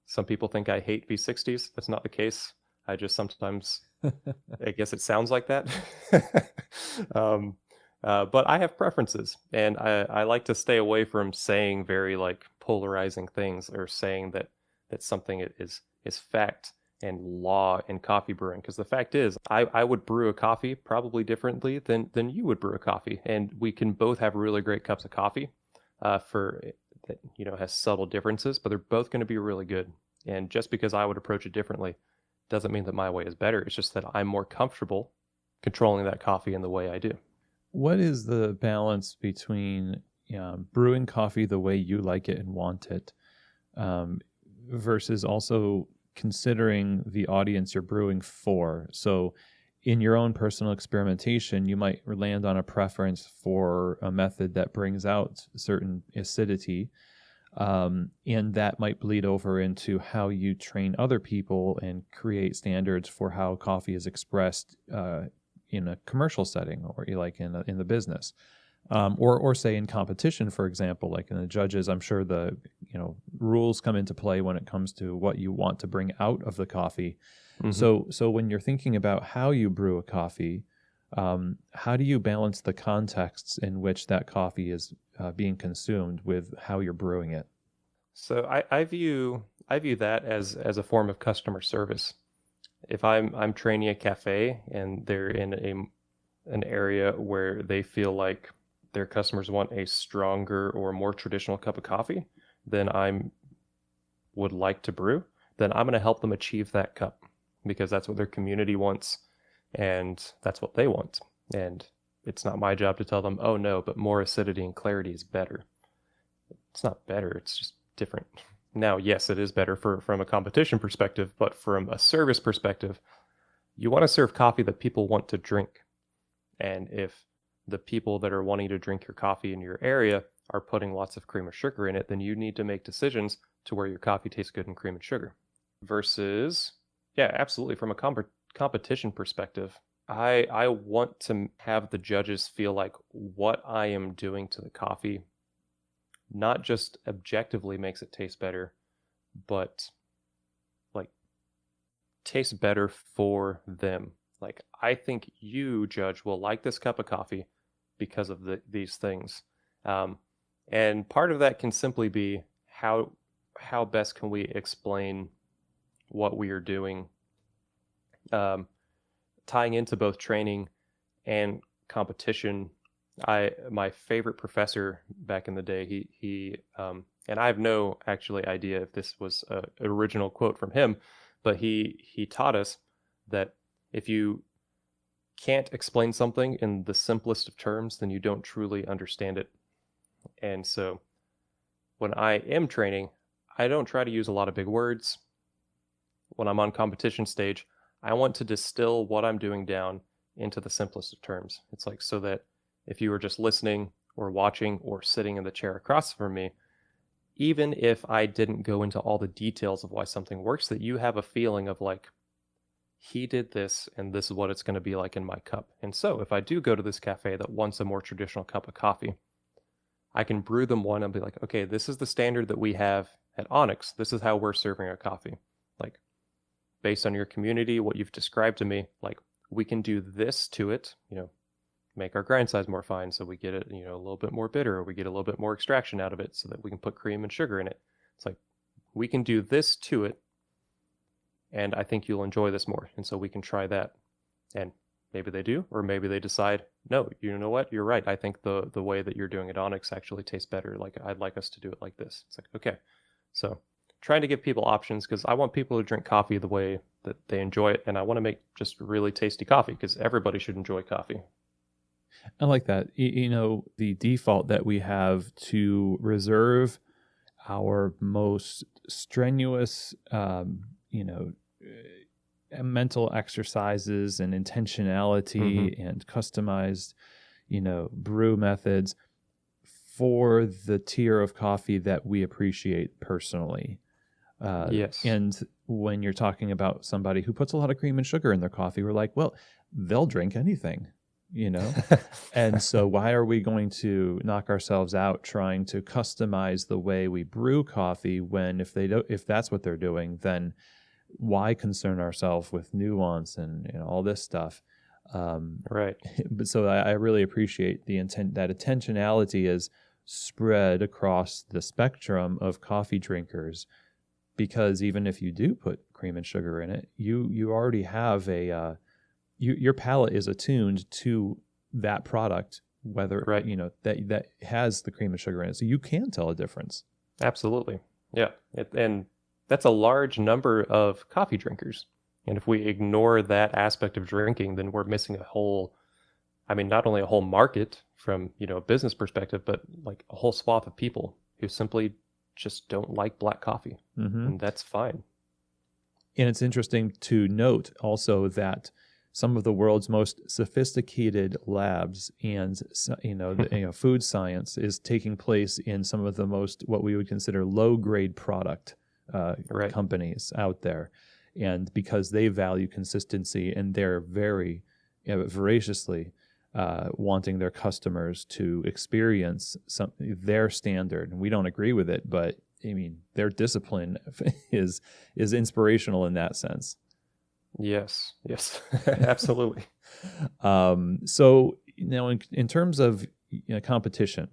Some people think I hate V60s. That's not the case. I just sometimes I guess it sounds like that. um, but I have preferences, and I like to stay away from saying very like polarizing things or saying that something is fact and law in coffee brewing. Because the fact is, I would brew a coffee probably differently than you would brew a coffee, and we can both have really great cups of coffee for that has subtle differences, but they're both going to be really good. And just because I would approach it differently doesn't mean that my way is better. It's just that I'm more comfortable controlling that coffee in the way I do. What is the balance between brewing coffee the way you like it and want it, versus also considering the audience you're brewing for? So in your own personal experimentation, you might land on a preference for a method that brings out certain acidity, and that might bleed over into how you train other people and create standards for how coffee is expressed in a commercial setting, or like in the business, or say in competition, for example, like in the judges. I'm sure the rules come into play when it comes to what you want to bring out of the coffee. Mm-hmm. So when you're thinking about how you brew a coffee, how do you balance the contexts in which that coffee is being consumed with how you're brewing it? So I view that as a form of customer service. If I'm training a cafe and they're in an area where they feel like their customers want a stronger or more traditional cup of coffee than I would like to brew, then I'm going to help them achieve that cup, because that's what their community wants and that's what they want. And it's not my job to tell them, oh no, but more acidity and clarity is better. It's not better, it's just different. Now, yes, it is better from a competition perspective, but from a service perspective, you want to serve coffee that people want to drink. And if the people that are wanting to drink your coffee in your area are putting lots of cream or sugar in it, then you need to make decisions to where your coffee tastes good in cream and sugar. Versus, yeah, absolutely, from a competition perspective, I want to have the judges feel like what I am doing to the coffee not just objectively makes it taste better, but like tastes better for them. Like, I think you, judge, will like this cup of coffee because of these things. And part of that can simply be how best can we explain what we are doing, tying into both training and competition. My favorite professor back in the day, he and I have no actually idea if this was an original quote from him, but he taught us that if you can't explain something in the simplest of terms, then you don't truly understand it. And so when I am training, I don't try to use a lot of big words. When I'm on competition stage, I want to distill what I'm doing down into the simplest of terms. It's like, so that if you were just listening or watching or sitting in the chair across from me, even if I didn't go into all the details of why something works, that you have a feeling of like, he did this and this is what it's going to be like in my cup. And so if I do go to this cafe that wants a more traditional cup of coffee, I can brew them one and be like, okay, this is the standard that we have at Onyx. This is how we're serving our coffee. Like, based on your community, what you've described to me, like, we can do this to it, make our grind size more fine so we get it, a little bit more bitter, or we get a little bit more extraction out of it so that we can put cream and sugar in it. It's like, we can do this to it, and I think you'll enjoy this more. And so we can try that. And maybe they do, or maybe they decide, no, you know what, you're right. I think the way that you're doing it Onyx actually tastes better. Like, I'd like us to do it like this. It's like, okay. So trying to give people options, because I want people to drink coffee the way that they enjoy it. And I want to make just really tasty coffee, because everybody should enjoy coffee. I like that. The default that we have to reserve our most strenuous, mental exercises and intentionality and customized, brew methods for the tier of coffee that we appreciate personally. Yes. And when you're talking about somebody who puts a lot of cream and sugar in their coffee, we're like, well, they'll drink anything. And so why are we going to knock ourselves out trying to customize the way we brew coffee when if that's what they're doing, then why concern ourselves with nuance and all this stuff? Right. But so I really appreciate the intent that intentionality is spread across the spectrum of coffee drinkers, because even if you do put cream and sugar in it, you already have your palate is attuned to that product, whether Right. that has the cream and sugar in it, so you can tell a difference. Absolutely. Yeah. And that's a large number of coffee drinkers. And if we ignore that aspect of drinking, then we're missing not only a whole market from, a business perspective, but like a whole swath of people who simply just don't like black coffee. Mm-hmm. And that's fine. And it's interesting to note also that some of the world's most sophisticated labs and food science is taking place in some of the most what we would consider low grade product Right. companies out there, and because they value consistency and they're very voraciously wanting their customers to experience their standard, and we don't agree with it, but I mean their discipline is inspirational in that sense. Yes, absolutely. So now, in terms of competition,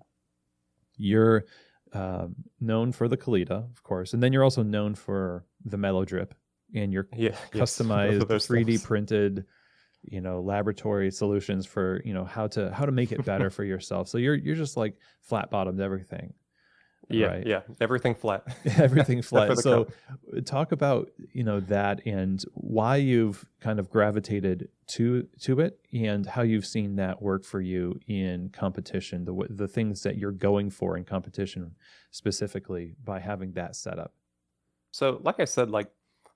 you're known for the Kalita, of course, and then you're also known for the Mellow Drip and your customized 3D printed, laboratory solutions for how to make it better for yourself. So you're just like flat bottomed everything. Yeah, right? Yeah, everything flat. Everything flat. So cup. talk about, that and why you've kind of gravitated to it and how you've seen that work for you in competition, the things that you're going for in competition specifically by having that set up. So like I said,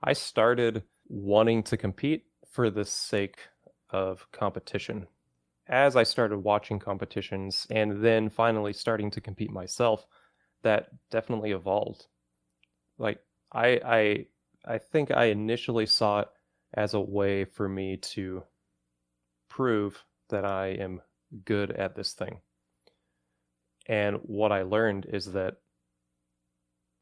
I started wanting to compete for the sake of competition. As I started watching competitions and then finally starting to compete myself, that definitely evolved. Like I think I initially saw it as a way for me to prove that I am good at this thing. And what I learned is that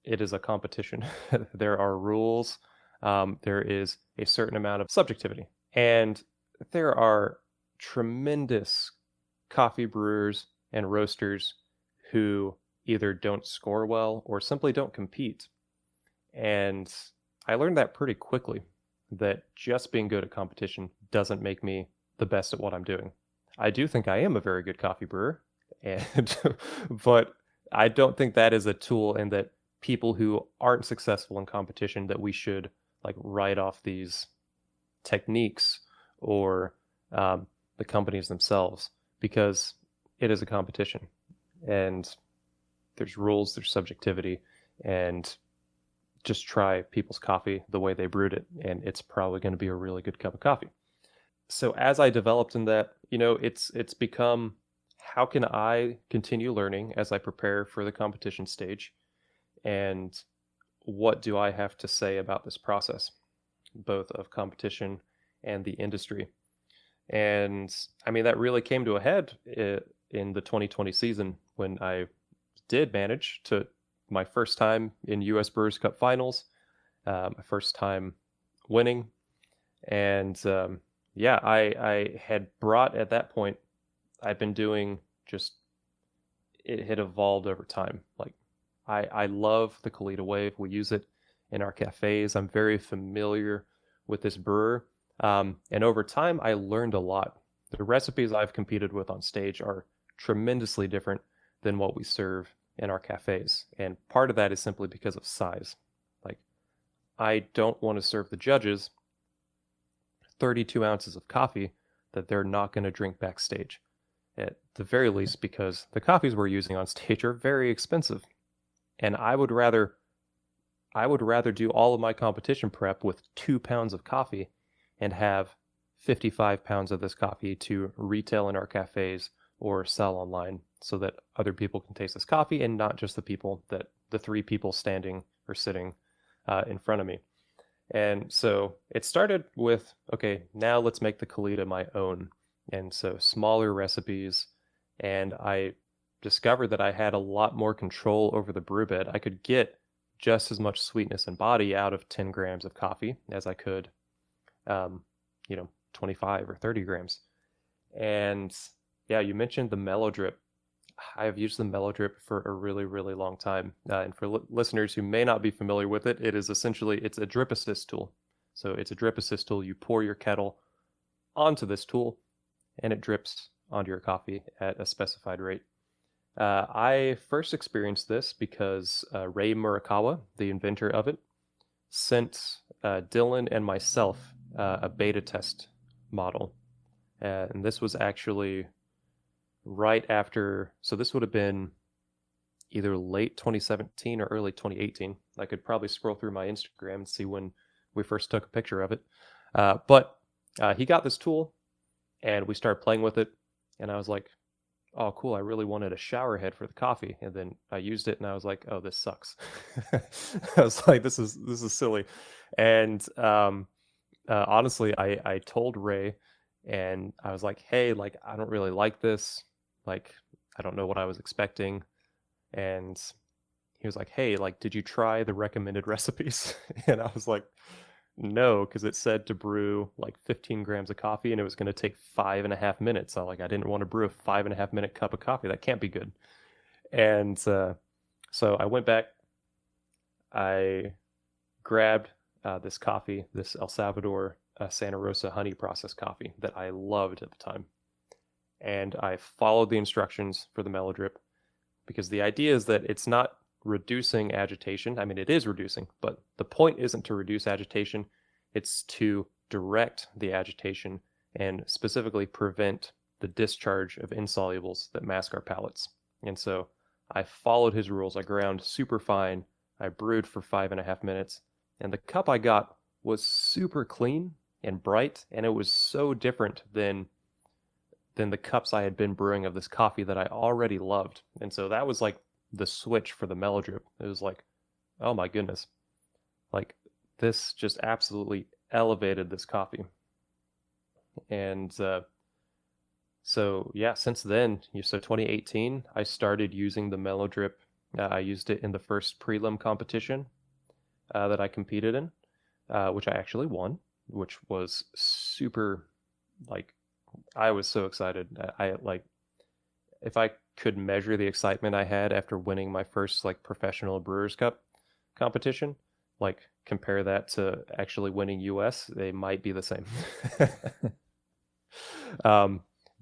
it is a competition. There are rules. There is a certain amount of subjectivity. And there are tremendous coffee brewers and roasters who either don't score well or simply don't compete. And I learned that pretty quickly, that just being good at competition doesn't make me the best at what I'm doing. I do think I am a very good coffee brewer, but I don't think that is a tool, and that people who aren't successful in competition, that we should write off these techniques or the companies themselves, because it is a competition and there's rules, there's subjectivity, and just try people's coffee the way they brewed it, and it's probably going to be a really good cup of coffee. So as I developed in that, it's become, how can I continue learning as I prepare for the competition stage, and what do I have to say about this process, both of competition and the industry? And that really came to a head in the 2020 season, when I did manage to, my first time in US Brewers Cup finals, my first time winning. And I had brought, at that point, I've been doing it had evolved over time. I love the Kalita Wave. We use it in our cafes. I'm very familiar with this brewer. And over time, I learned a lot. The recipes I've competed with on stage are tremendously different than what we serve in our cafes. And part of that is simply because of size. I don't want to serve the judges 32 ounces of coffee that they're not going to drink backstage. At the very least, because the coffees we're using on stage are very expensive. And I would rather do all of my competition prep with 2 pounds of coffee and have 55 pounds of this coffee to retail in our cafes or sell online, so that other people can taste this coffee, and not just the 3 people standing or sitting in front of me. And so it started with, okay, now let's make the Kalita my own. And so smaller recipes, and I discovered that I had a lot more control over the brew bed. I could get just as much sweetness and body out of 10 grams of coffee as I could, 25 or 30 grams. And yeah, you mentioned the mellow drip. I have used the mellow drip for a really, really long time. And for listeners who may not be familiar with it, it's a drip assist tool. So it's a drip assist tool. You pour your kettle onto this tool and it drips onto your coffee at a specified rate. I first experienced this because Ray Murakawa, the inventor of it, sent Dylan and myself a beta test model. And this was actually right after, so this would have been either late 2017 or early 2018. I could probably scroll through my Instagram and see when we first took a picture of it. But he got this tool and we started playing with it. And I was like, oh, cool. I really wanted a shower head for the coffee. And then I used it and I was like, oh, this sucks. I was like, this is silly. And honestly, I told Ray and I was like, hey, like, I don't really like this. Like, I don't know what I was expecting. And he was like, hey, like, did you try the recommended recipes? And I was like, no, because it said to brew like 15 grams of coffee and it was going to take 5.5 minutes. I didn't want to brew a 5.5 minute cup of coffee. That can't be good. And so I went back, I grabbed this coffee, this El Salvador Santa Rosa honey processed coffee that I loved at the time. And I followed the instructions for the mellow drip because the idea is that it's not reducing agitation. I mean, it is reducing, but the point isn't to reduce agitation. It's to direct the agitation and specifically prevent the discharge of insolubles that mask our palates. And so I followed his rules. I ground super fine. I brewed for 5.5 minutes. And the cup I got was super clean and bright. And it was so different than the cups I had been brewing of this coffee that I already loved. And so that was like the switch for the mellow drip. It was like, oh my goodness. Like, this just absolutely elevated this coffee. And so yeah, since then, so 2018, I started using the mellow drip. I used it in the first prelim competition that I competed in, which I actually won, which was super, like, I was so excited. I like, if I could measure the excitement I had after winning my first like professional Brewers Cup competition, like compare that to actually winning US, they might be the same.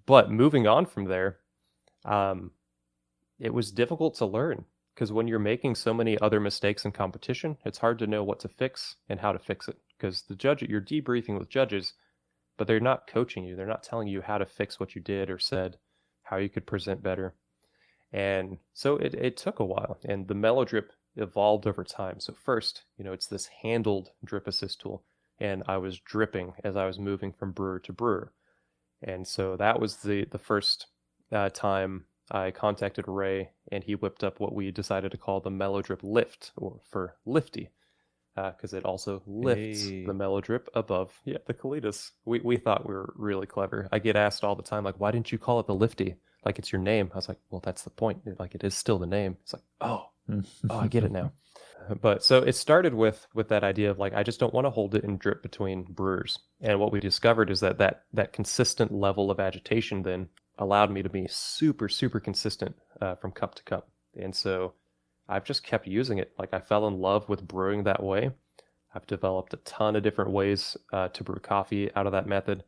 But moving on from there, it was difficult to learn because when you're making so many other mistakes in competition, it's hard to know what to fix and how to fix it because you're debriefing with judges, but they're not coaching you. They're not telling you how to fix what you did or said, how you could present better. And so it took a while, and the mellow drip evolved over time. So first, it's this handled drip assist tool, and I was dripping as I was moving from brewer to brewer. And so that was the first time I contacted Ray, and he whipped up what we decided to call the mellow drip lift, or for Liftee, because it also lifts the mellow drip above the colitas. We thought we were really clever. I get asked all the time, like, why didn't you call it the Liftee? Like, it's your name. I was like, well, that's the point. Like, it is still the name. It's like, oh, I get it now. But so it started with that idea of like, I just don't want to hold it in drip between brewers. And what we discovered is that consistent level of agitation then allowed me to be super, super consistent from cup to cup. And so I've just kept using it. Like, I fell in love with brewing that way. I've developed a ton of different ways to brew coffee out of that method.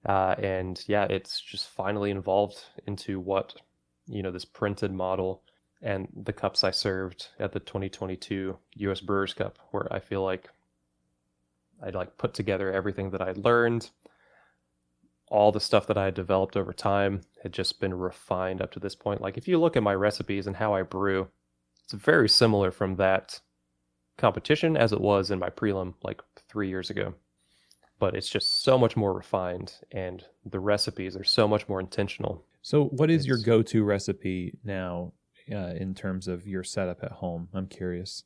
And yeah, it's just finally evolved into what, this printed model and the cups I served at the 2022 US Brewers Cup, where I feel like I'd like put together everything that I'd learned. All the stuff that I had developed over time had just been refined up to this point. Like, if you look at my recipes and how I brew, it's very similar from that competition as it was in my prelim like 3 years ago. But it's just so much more refined, and the recipes are so much more intentional. So what is your go-to recipe now in terms of your setup at home? I'm curious.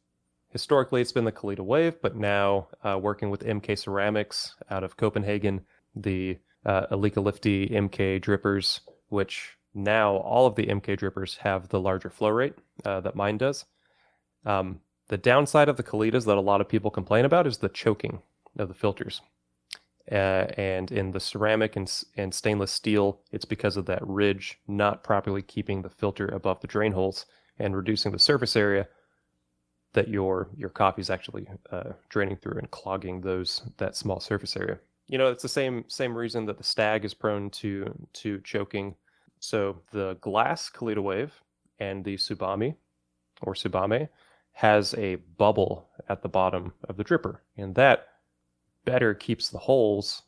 Historically, it's been the Kalita Wave, but now working with MK Ceramics out of Copenhagen, the Elika Liftee MK drippers, which now all of the MK drippers have the larger flow rate that mine does. The downside of the Kalitas that a lot of people complain about is the choking of the filters. And in the ceramic and stainless steel, it's because of that ridge not properly keeping the filter above the drain holes and reducing the surface area that your coffee is actually draining through and clogging that small surface area. It's the same reason that the Stag is prone to choking. So the glass Kalita Wave and the Tsubame or Tsubame has a bubble at the bottom of the dripper, and that better keeps the holes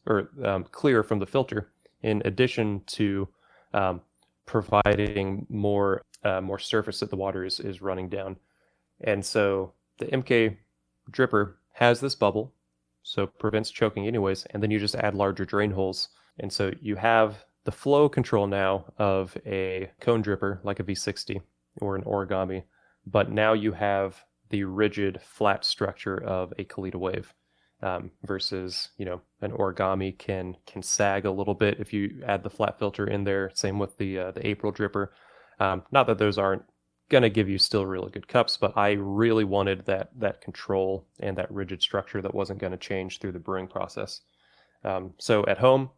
clear from the filter, in addition to providing more surface that the water is running down. And so the MK dripper has this bubble, so it prevents choking anyways, and then you just add larger drain holes. And so you have the flow control now of a cone dripper like a V60 or an origami, but now you have the rigid flat structure of a Kalita Wave. Versus, an origami can sag a little bit if you add the flat filter in there. Same with the April dripper. Not that those aren't going to give you still really good cups, but I really wanted that control and that rigid structure that wasn't going to change through the brewing process. So at home,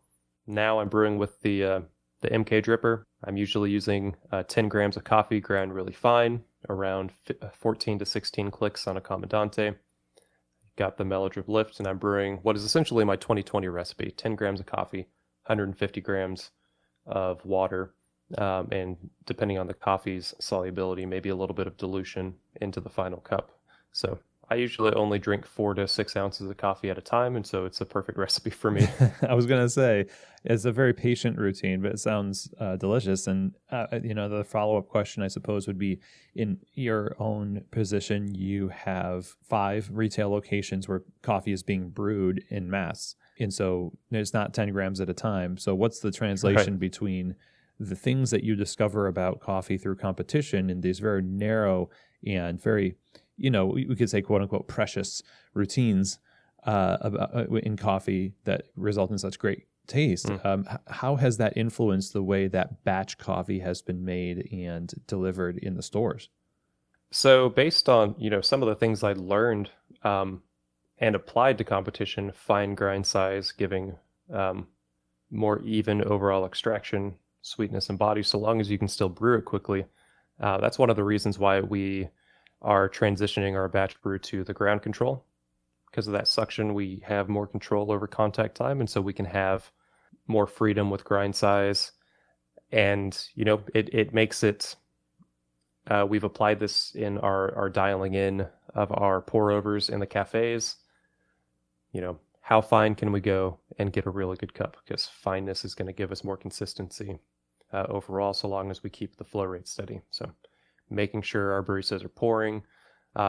now I'm brewing with the MK dripper. I'm usually using 10 grams of coffee ground really fine, around 14 to 16 clicks on a Commandante. Got the Melodrip Lift, and I'm brewing what is essentially my 2020 recipe: 10 grams of coffee, 150 grams of water, and depending on the coffee's solubility, maybe a little bit of dilution into the final cup. So I usually only drink 4 to 6 ounces of coffee at a time, and so it's a perfect recipe for me. I was going to say, it's a very patient routine, but it sounds delicious. And, the follow-up question, I suppose, would be, in your own position, you have 5 retail locations where coffee is being brewed en masse. And so it's not 10 grams at a time. So what's the translation between the things that you discover about coffee through competition in these very narrow and very, we could say, quote unquote, precious routines in coffee that result in such great taste? How has that influenced the way that batch coffee has been made and delivered in the stores? So based on, some of the things I learned and applied to competition, fine grind size, giving more even overall extraction, sweetness, and body, so long as you can still brew it quickly. That's one of the reasons why we are transitioning our batch brew to the ground control. Because of that suction, we have more control over contact time, and so we can have more freedom with grind size. And, it makes it, we've applied this in our dialing in of our pour overs in the cafes. How fine can we go and get a really good cup? Because fineness is going to give us more consistency overall, so long as we keep the flow rate steady. So making sure our baristas are pouring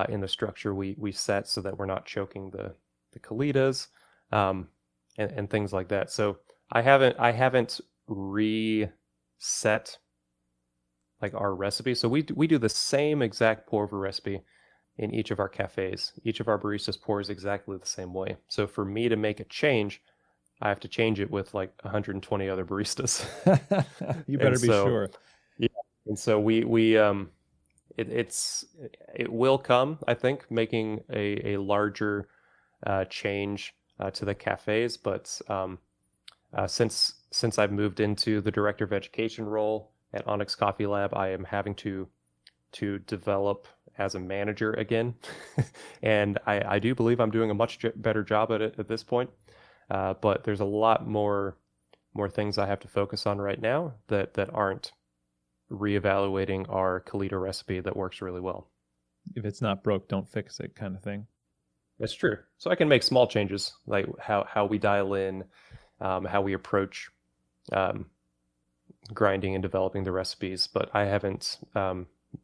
in the structure we set, so that we're not choking the Kalitas and things like that. So I haven't reset like our recipe. So we do the same exact pour over recipe in each of our cafes. Each of our baristas pours exactly the same way. So for me to make a change, I have to change it with like 120 other baristas. You better be sure. Yeah. And so it will come, I think, making a larger change to the cafes. But since I've moved into the director of education role at Onyx Coffee Lab, I am having to develop as a manager again. And I do believe I'm doing a much better job at it at this point. But there's a lot more things I have to focus on right now that aren't reevaluating our Kalita recipe that works really well. If it's not broke, don't fix it, kind of thing. That's true. So I can make small changes, like how we dial in, how we approach grinding and developing the recipes, but I haven't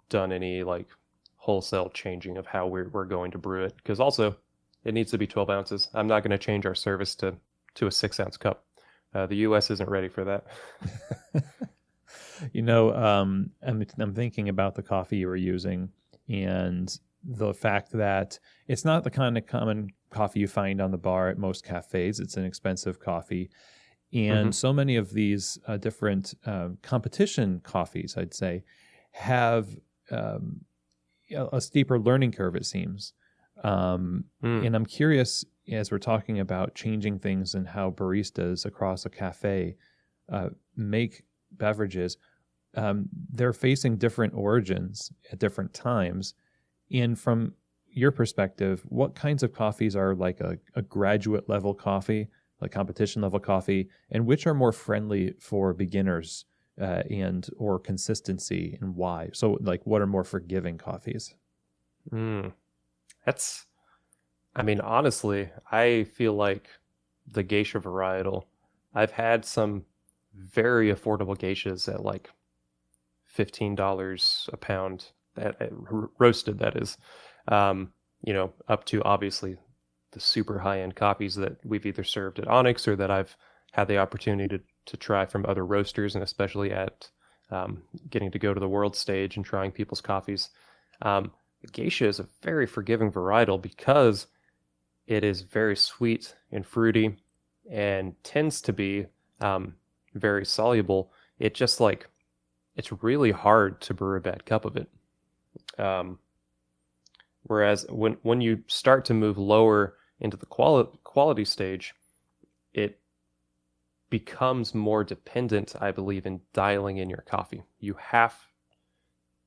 done any like wholesale changing of how we're going to brew it, because also it needs to be 12 ounces. I'm not going to change our service to a 6-ounce cup. The US isn't ready for that. I'm thinking about the coffee you were using and the fact that it's not the kind of common coffee you find on the bar at most cafes. It's an expensive coffee. And so many of these different competition coffees, I'd say, have a steeper learning curve, it seems. And I'm curious, as we're talking about changing things and how baristas across a cafe make beverages, they're facing different origins at different times. And from your perspective, what kinds of coffees are like a graduate level coffee, like competition level coffee, and which are more friendly for beginners and or consistency, and why? So like, what are more forgiving coffees? That's, I mean, honestly, I feel like the geisha varietal, I've had some very affordable geishas at like $15 a pound, that roasted, that is. Up to obviously the super high-end coffees that we've either served at Onyx or that I've had the opportunity to try from other roasters, and especially at getting to go to the world stage and trying people's coffees. Geisha is a very forgiving varietal because it is very sweet and fruity and tends to be very soluble. It just like, it's really hard to brew a bad cup of it. Whereas when you start to move lower into the quality stage, it becomes more dependent, I believe, in dialing in your coffee. You have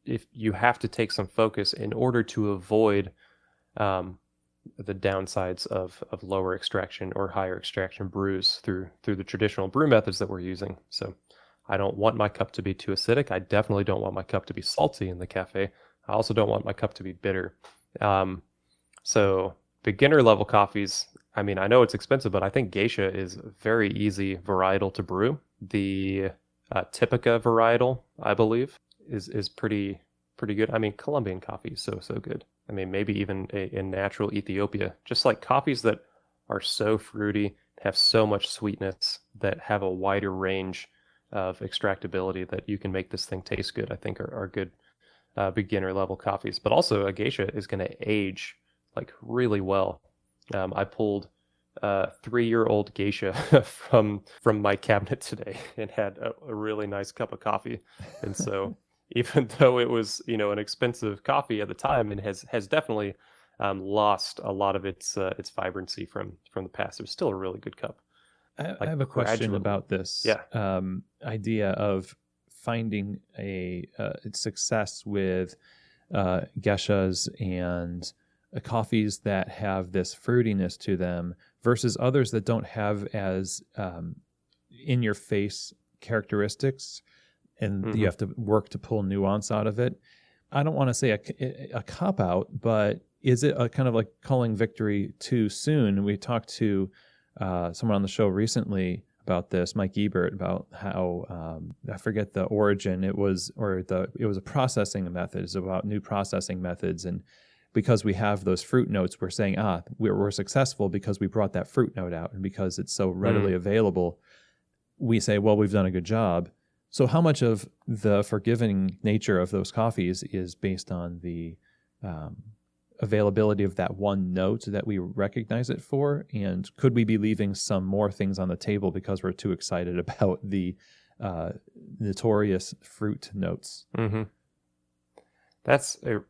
to take some focus in order to avoid the downsides of lower extraction or higher extraction brews through the traditional brew methods that we're using. So I don't want my cup to be too acidic. I definitely don't want my cup to be salty in the cafe. I also don't want my cup to be bitter. So beginner level coffees, I mean, I know it's expensive, but I think geisha is a very easy varietal to brew. The Typica varietal, I believe, is pretty good. I mean, Colombian coffee is so good. I mean, maybe even a natural Ethiopia. Just like coffees that are so fruity, have so much sweetness, that have a wider range of extractability, that you can make this thing taste good, I think are good beginner level coffees. But also a geisha is going to age like really well. I pulled a 3-year-old geisha from my cabinet today and had a really nice cup of coffee. And so even though it was, an expensive coffee at the time, and has definitely lost a lot of its vibrancy from the past, it was still a really good cup. I have a question about this idea of finding a success with geishas and coffees that have this fruitiness to them versus others that don't have as in-your-face characteristics, and you have to work to pull nuance out of it. I don't want to say a cop-out, but is it a kind of like calling victory too soon? We talked to someone on the show recently about this, Mike Ebert, about how I forget the origin. It was a processing method. It's about new processing methods, and because we have those fruit notes, we're saying we're successful because we brought that fruit note out, and because it's so readily available, we say, well, we've done a good job. So how much of the forgiving nature of those coffees is based on the availability of that one note that we recognize it for? And could we be leaving some more things on the table because we're too excited about the notorious fruit notes? Mm-hmm. That's a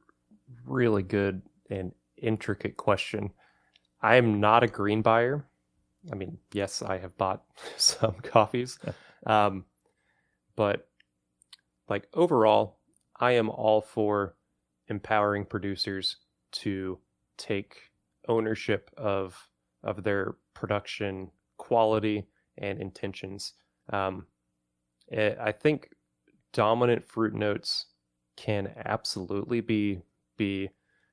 really good and intricate question. I am not a green buyer. I mean, yes, I have bought some coffees. But like overall, I am all for empowering producers to take ownership of their production quality and intentions. I think dominant fruit notes can absolutely be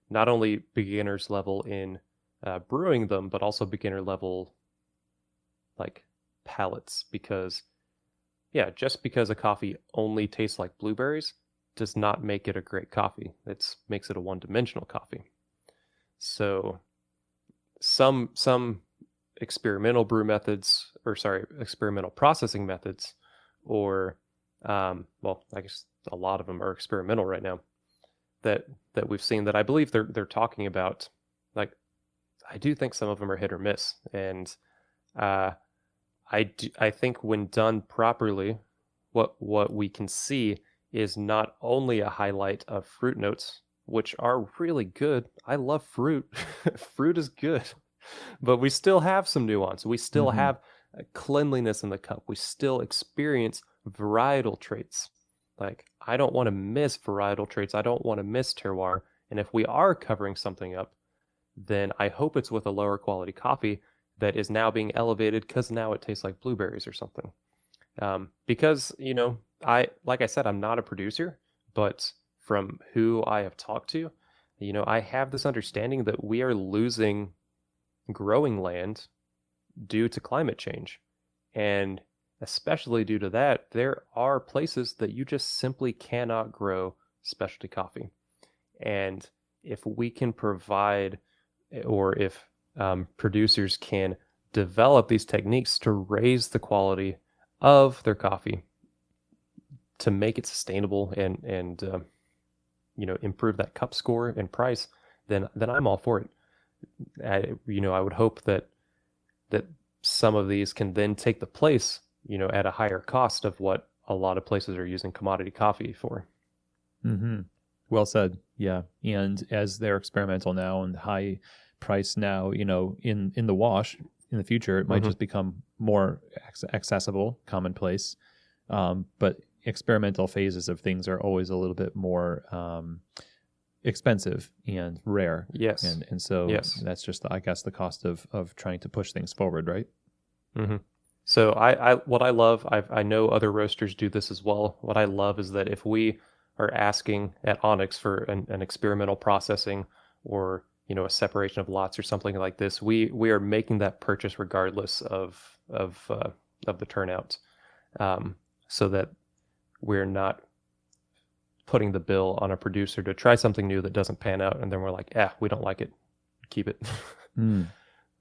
not only beginner's level in brewing them, but also beginner level like palates, because just because a coffee only tastes like blueberries does not make it a great coffee. It makes it a one-dimensional coffee. So some experimental brew methods, experimental processing methods, or I guess a lot of them are experimental right now, that we've seen, that I believe they're talking about. Like, I do think some of them are hit or miss, and I think when done properly, what we can see is not only a highlight of fruit notes, which are really good. I love fruit. Fruit is good. But we still have some nuance. We still Mm-hmm. have cleanliness in the cup. We still experience varietal traits. Like, I don't want to miss varietal traits. I don't want to miss terroir. And if we are covering something up, then I hope it's with a lower quality coffee that is now being elevated because now it tastes like blueberries or something. Because, like I said, I'm not a producer, but from who I have talked to, I have this understanding that we are losing growing land due to climate change. And especially due to that, there are places that you just simply cannot grow specialty coffee. And if we can provide, or if producers can develop these techniques to raise the quality of their coffee to make it sustainable and improve that cup score and price, then I'm all for it. I would hope that some of these can then take the place, at a higher cost of what a lot of places are using commodity coffee for. Mm-hmm. Well said. Yeah. And as they're experimental now and high price now, in the wash in the future, it might just become more accessible, commonplace. But experimental phases of things are always a little bit more expensive and rare. Yes. And so that's just, I guess, the cost of trying to push things forward, right? Mm-hmm. So what I love, I know other roasters do this as well. What I love is that if we are asking at Onyx for an experimental processing or a separation of lots or something like this, we are making that purchase regardless of the turnout, so that we're not putting the bill on a producer to try something new that doesn't pan out, and then we're like, we don't like it, keep it.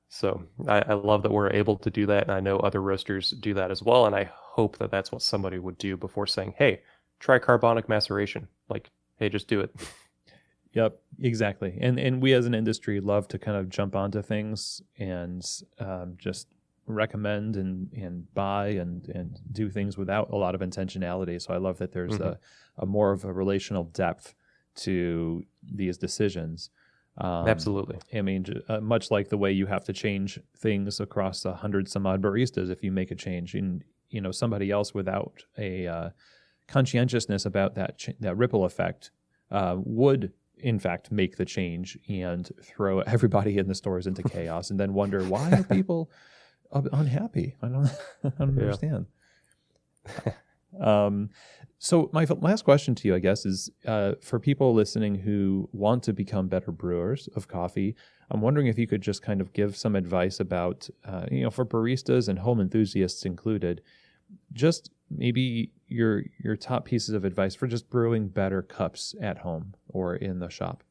So I love that we're able to do that, and I know other roasters do that as well, and I hope that that's what somebody would do before saying, hey, try carbonic maceration. Like, hey, just do it. Yep, exactly. And we as an industry love to kind of jump onto things and just recommend and buy and do things without a lot of intentionality. So I love that there's a more of a relational depth to these decisions. Absolutely. I mean, much like the way you have to change things across 100 some odd baristas if you make a change, and somebody else without a conscientiousness about that ripple effect would in fact make the change and throw everybody in the stores into chaos, and then wonder why are people unhappy. I don't understand. So my last question to you, I guess, is for people listening who want to become better brewers of coffee, I'm wondering if you could just kind of give some advice about, for baristas and home enthusiasts included, just maybe your top pieces of advice for just brewing better cups at home or in the shop.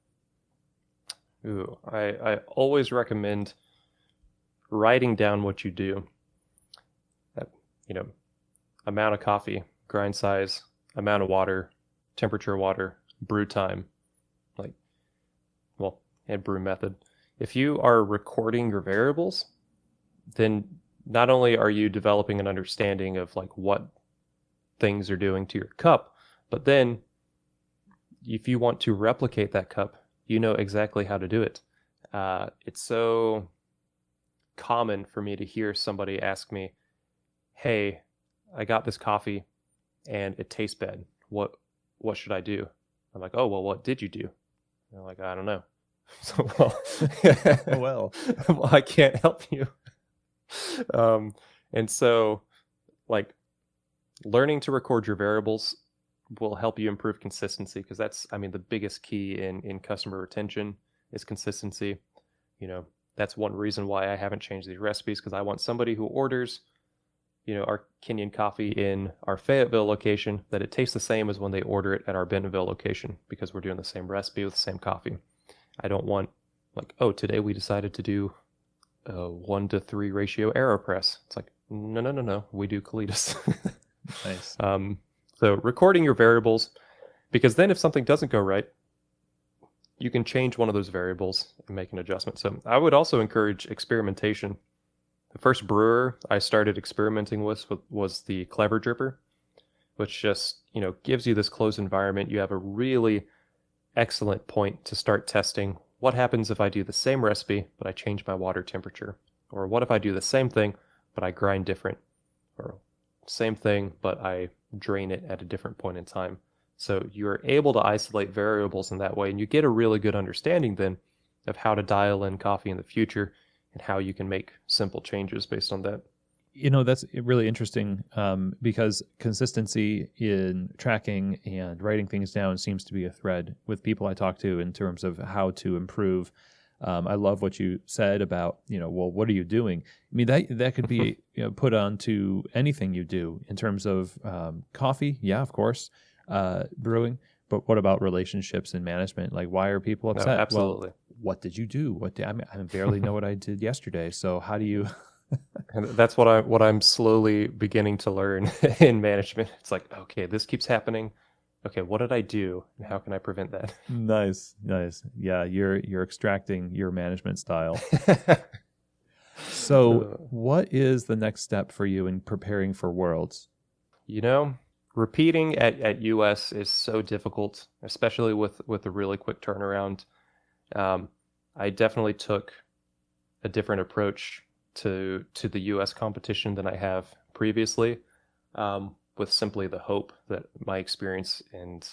Ooh, I always recommend writing down what you do. Amount of coffee, grind size, amount of water, temperature water, brew time, and brew method. If you are recording your variables, then not only are you developing an understanding of what things are doing to your cup, but then if you want to replicate that cup, you know exactly how to do it. It's so common for me to hear somebody ask me, hey, I got this coffee and it tastes bad. What should I do? I'm like, oh, well, what did you do? And they're like, I don't know. So, well, well, I can't help you. And so, learning to record your variables will help you improve consistency, because that's, the biggest key in customer retention is consistency. That's one reason why I haven't changed these recipes, because I want somebody who orders our Kenyan coffee in our Fayetteville location, that it tastes the same as when they order it at our Bentonville location, because we're doing the same recipe with the same coffee. I don't want today we decided to do a 1-to-3 ratio AeroPress. It's like, no, we do Colitas. Nice. So recording your variables, because then if something doesn't go right, you can change one of those variables and make an adjustment. So I would also encourage experimentation. The first brewer I started experimenting with was the Clever Dripper, which just, gives you this closed environment. You have a really excellent point to start testing. What happens if I do the same recipe, but I change my water temperature? Or what if I do the same thing, but I grind different? Or same thing, but I drain it at a different point in time. So you're able to isolate variables in that way, and you get a really good understanding then of how to dial in coffee in the future and how you can make simple changes based on that. That's really interesting because consistency in tracking and writing things down seems to be a thread with people I talk to in terms of how to improve. I love what you said about, well, what are you doing? I mean, that could be put onto anything you do in terms of coffee. Yeah, of course, brewing. But what about relationships and management? Like, why are people upset? No, absolutely. Well, what did you do? I barely know what I did yesterday. So how do you... And that's what I'm slowly beginning to learn in management. It's like, okay, this keeps happening. Okay, what did I do, and how can I prevent that? Nice. Yeah, you're extracting your management style. So, what is the next step for you in preparing for Worlds? Repeating at US is so difficult, especially with a really quick turnaround. I definitely took a different approach to the US competition than I have previously, with simply the hope that my experience and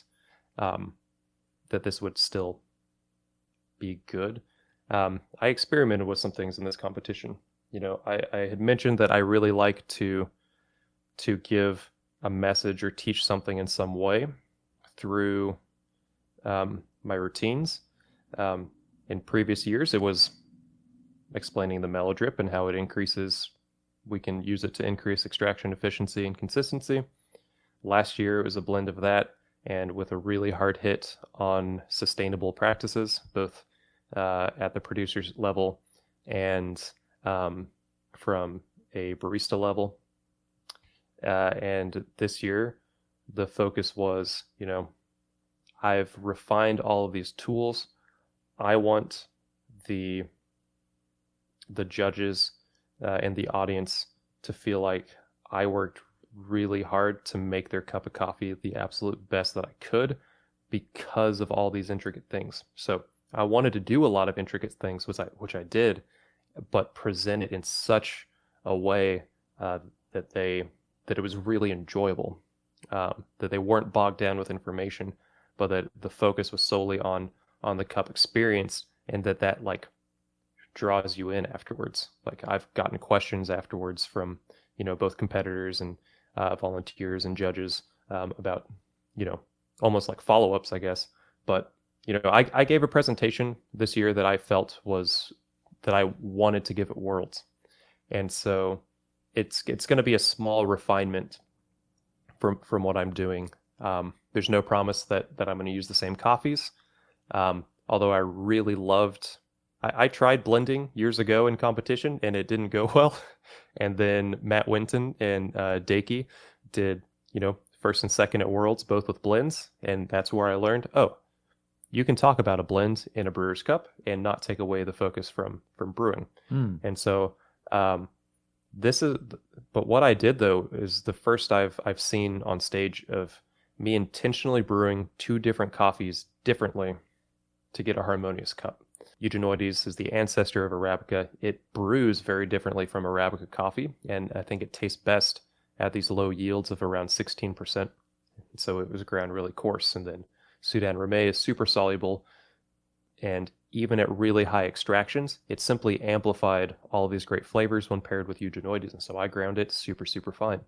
that this would still be good. I experimented with some things in this competition. I had mentioned that I really like to give a message or teach something in some way through my routines. In previous years, it was explaining the mellow drip and how we can use it to increase extraction efficiency and consistency. Last year, it was a blend of that and with a really hard hit on sustainable practices, both at the producer's level and from a barista level. And this year, the focus was, I've refined all of these tools. I want the judges and the audience to feel like I worked really hard to make their cup of coffee the absolute best that I could because of all these intricate things. So I wanted to do a lot of intricate things, which I did, but present it in such a way that it was really enjoyable, that they weren't bogged down with information, but that the focus was solely on the cup experience, and that like draws you in afterwards. Like I've gotten questions afterwards from both competitors and volunteers and judges about almost like follow-ups, I guess. But I gave a presentation this year that I felt was that I wanted to give at Worlds, and so it's going to be a small refinement from what I'm doing. There's no promise that I'm going to use the same coffees. Although I really loved, I tried blending years ago in competition and it didn't go well. And then Matt Winton and Dakey did, first and second at Worlds, both with blends. And that's where I learned, you can talk about a blend in a Brewers Cup and not take away the focus from brewing. And so but what I did though is the first I've seen on stage of me intentionally brewing two different coffees differently to get a harmonious cup. Eugenoides is the ancestor of Arabica. It brews very differently from Arabica coffee, and I think it tastes best at these low yields of around 16%. So it was ground really coarse. And then Sudan Rameh is super soluble, and even at really high extractions, it simply amplified all of these great flavors when paired with Eugenoides. And so I ground it super, super fine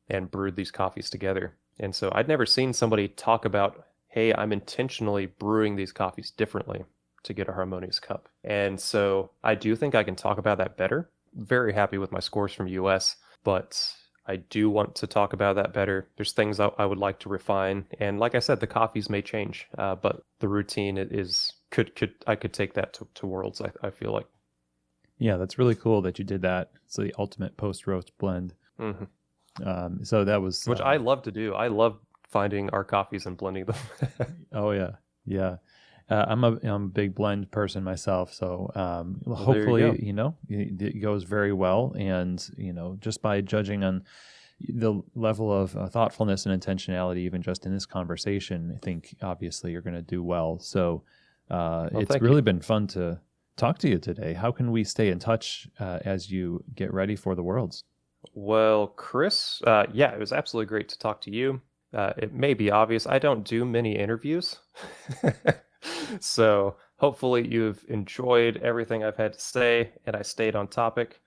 and brewed these coffees together. And so I'd never seen somebody talk about, hey, I'm intentionally brewing these coffees differently to get a harmonious cup. And so I do think I can talk about that better. Very happy with my scores from US, but I do want to talk about that better. There's things I would like to refine. And like I said, the coffees may change, but the routine I could take that to Worlds, I feel like. Yeah, that's really cool that you did that. It's the ultimate post-roast blend. Mm-hmm. So that was... Which I love to do. I love finding our coffees and blending them. Oh, yeah. Yeah. I'm a big blend person myself, so hopefully, it goes very well. And, just by judging on, the level of thoughtfulness and intentionality, even just in this conversation, I think obviously you're going to do well. So it's really been fun to talk to you today. How can we stay in touch as you get ready for the Worlds? Well, Chris, it was absolutely great to talk to you. It may be obvious, I don't do many interviews. So hopefully you've enjoyed everything I've had to say and I stayed on topic.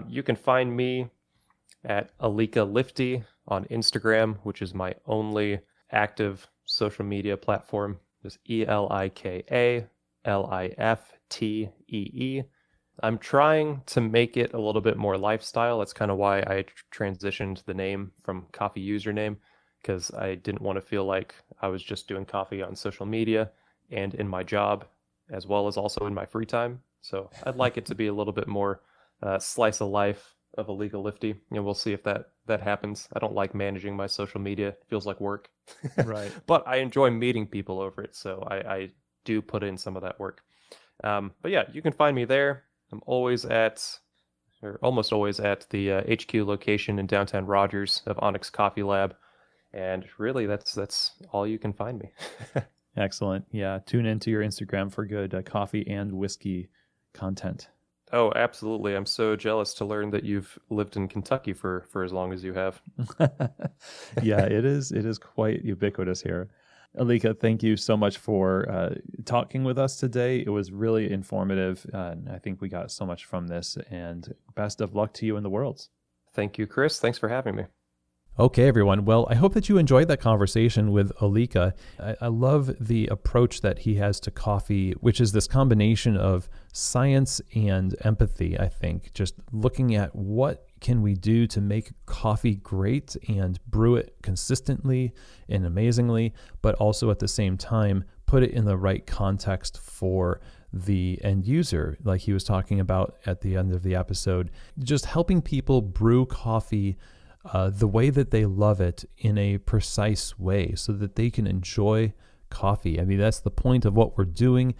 You can find me at Elika Liftee on Instagram, which is my only active social media platform. Just ELIKA LIFTEE. I'm trying to make it a little bit more lifestyle. That's kind of why I transitioned the name from coffee username, because I didn't want to feel like I was just doing coffee on social media and in my job, as well as also in my free time. So I'd like it to be a little bit more slice of life of Elika Liftee, and we'll see if that happens. I don't like managing my social media. It feels like work. Right. But I enjoy meeting people over it, so I do put in some of that work. But yeah, you can find me there. I'm almost always at the HQ location in downtown Rogers of Onyx Coffee Lab. And really, that's all you can find me. Excellent. Yeah, tune into your Instagram for good coffee and whiskey content. Oh, absolutely. I'm so jealous to learn that you've lived in Kentucky for as long as you have. Yeah, it is quite ubiquitous here. Elika, thank you so much for talking with us today. It was really informative, and I think we got so much from this, and best of luck to you in the Worlds. Thank you, Chris. Thanks for having me. Okay, everyone. Well, I hope that you enjoyed that conversation with Elika. I love the approach that he has to coffee, which is this combination of science and empathy, I think. Just looking at what can we do to make coffee great and brew it consistently and amazingly, but also at the same time, put it in the right context for the end user, like he was talking about at the end of the episode. Just helping people brew coffee the way that they love it in a precise way so that they can enjoy coffee. I mean, that's the point of what we're doing.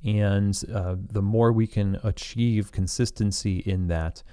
And the more we can achieve consistency in that,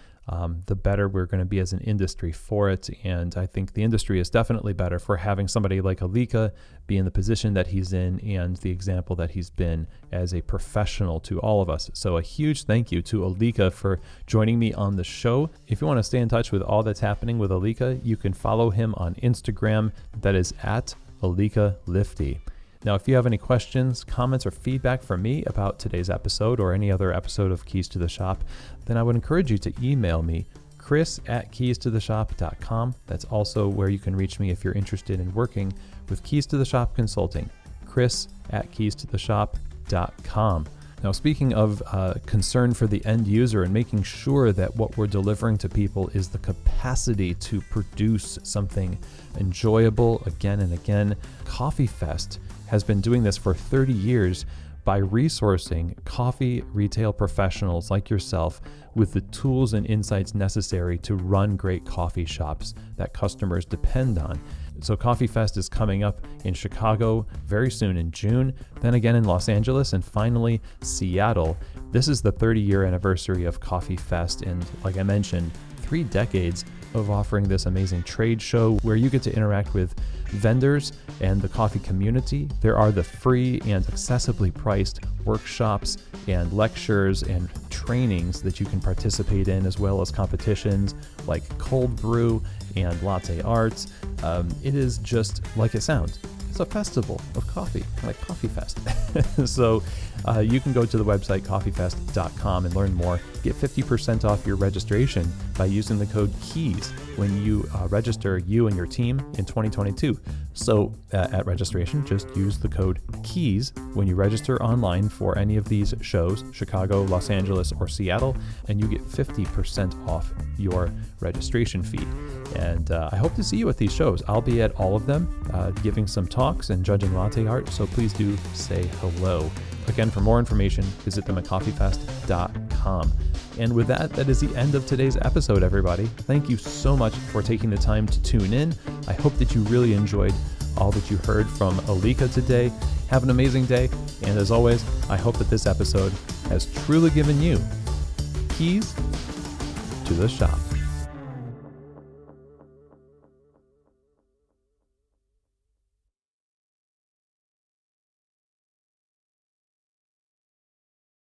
the better we're going to be as an industry for it. And I think the industry is definitely better for having somebody like Elika be in the position that he's in and the example that he's been as a professional to all of us. So a huge thank you to Elika for joining me on the show. If you want to stay in touch with all that's happening with Elika, you can follow him on Instagram. That is at Elika Liftee. Now, if you have any questions, comments, or feedback for me about today's episode or any other episode of Keys to the Shop, then I would encourage you to email me, chris@keystotheshop.com. That's also where you can reach me if you're interested in working with Keys to the Shop Consulting, chris@keystotheshop.com. Now, speaking of concern for the end user and making sure that what we're delivering to people is the capacity to produce something enjoyable again and again, Coffee Fest has been doing this for 30 years by resourcing coffee retail professionals like yourself with the tools and insights necessary to run great coffee shops that customers depend on. So Coffee Fest is coming up in Chicago very soon in June, then again in Los Angeles, and finally Seattle. This is the 30-year anniversary of Coffee Fest, and like I mentioned, 3 decades of offering this amazing trade show where you get to interact with vendors and the coffee community. There are the free and accessibly priced workshops and lectures and trainings that you can participate in, as well as competitions like cold brew and latte arts. It is just like it sounds. It's a festival of coffee, like Coffee Fest. So you can go to the website coffeefest.com and learn more. Get 50% off your registration by using the code KEYS when you register, you and your team, in 2022. So at registration, just use the code KEYS when you register online for any of these shows, Chicago, Los Angeles, or Seattle, and you get 50% off your registration fee. And I hope to see you at these shows. I'll be at all of them, giving some talks and judging latte art, so please do say hello. Again, for more information, visit them at coffeefest.com. And with that, that is the end of today's episode, everybody. Thank you so much for taking the time to tune in. I hope that you really enjoyed all that you heard from Elika today. Have an amazing day. And as always, I hope that this episode has truly given you keys to the shop.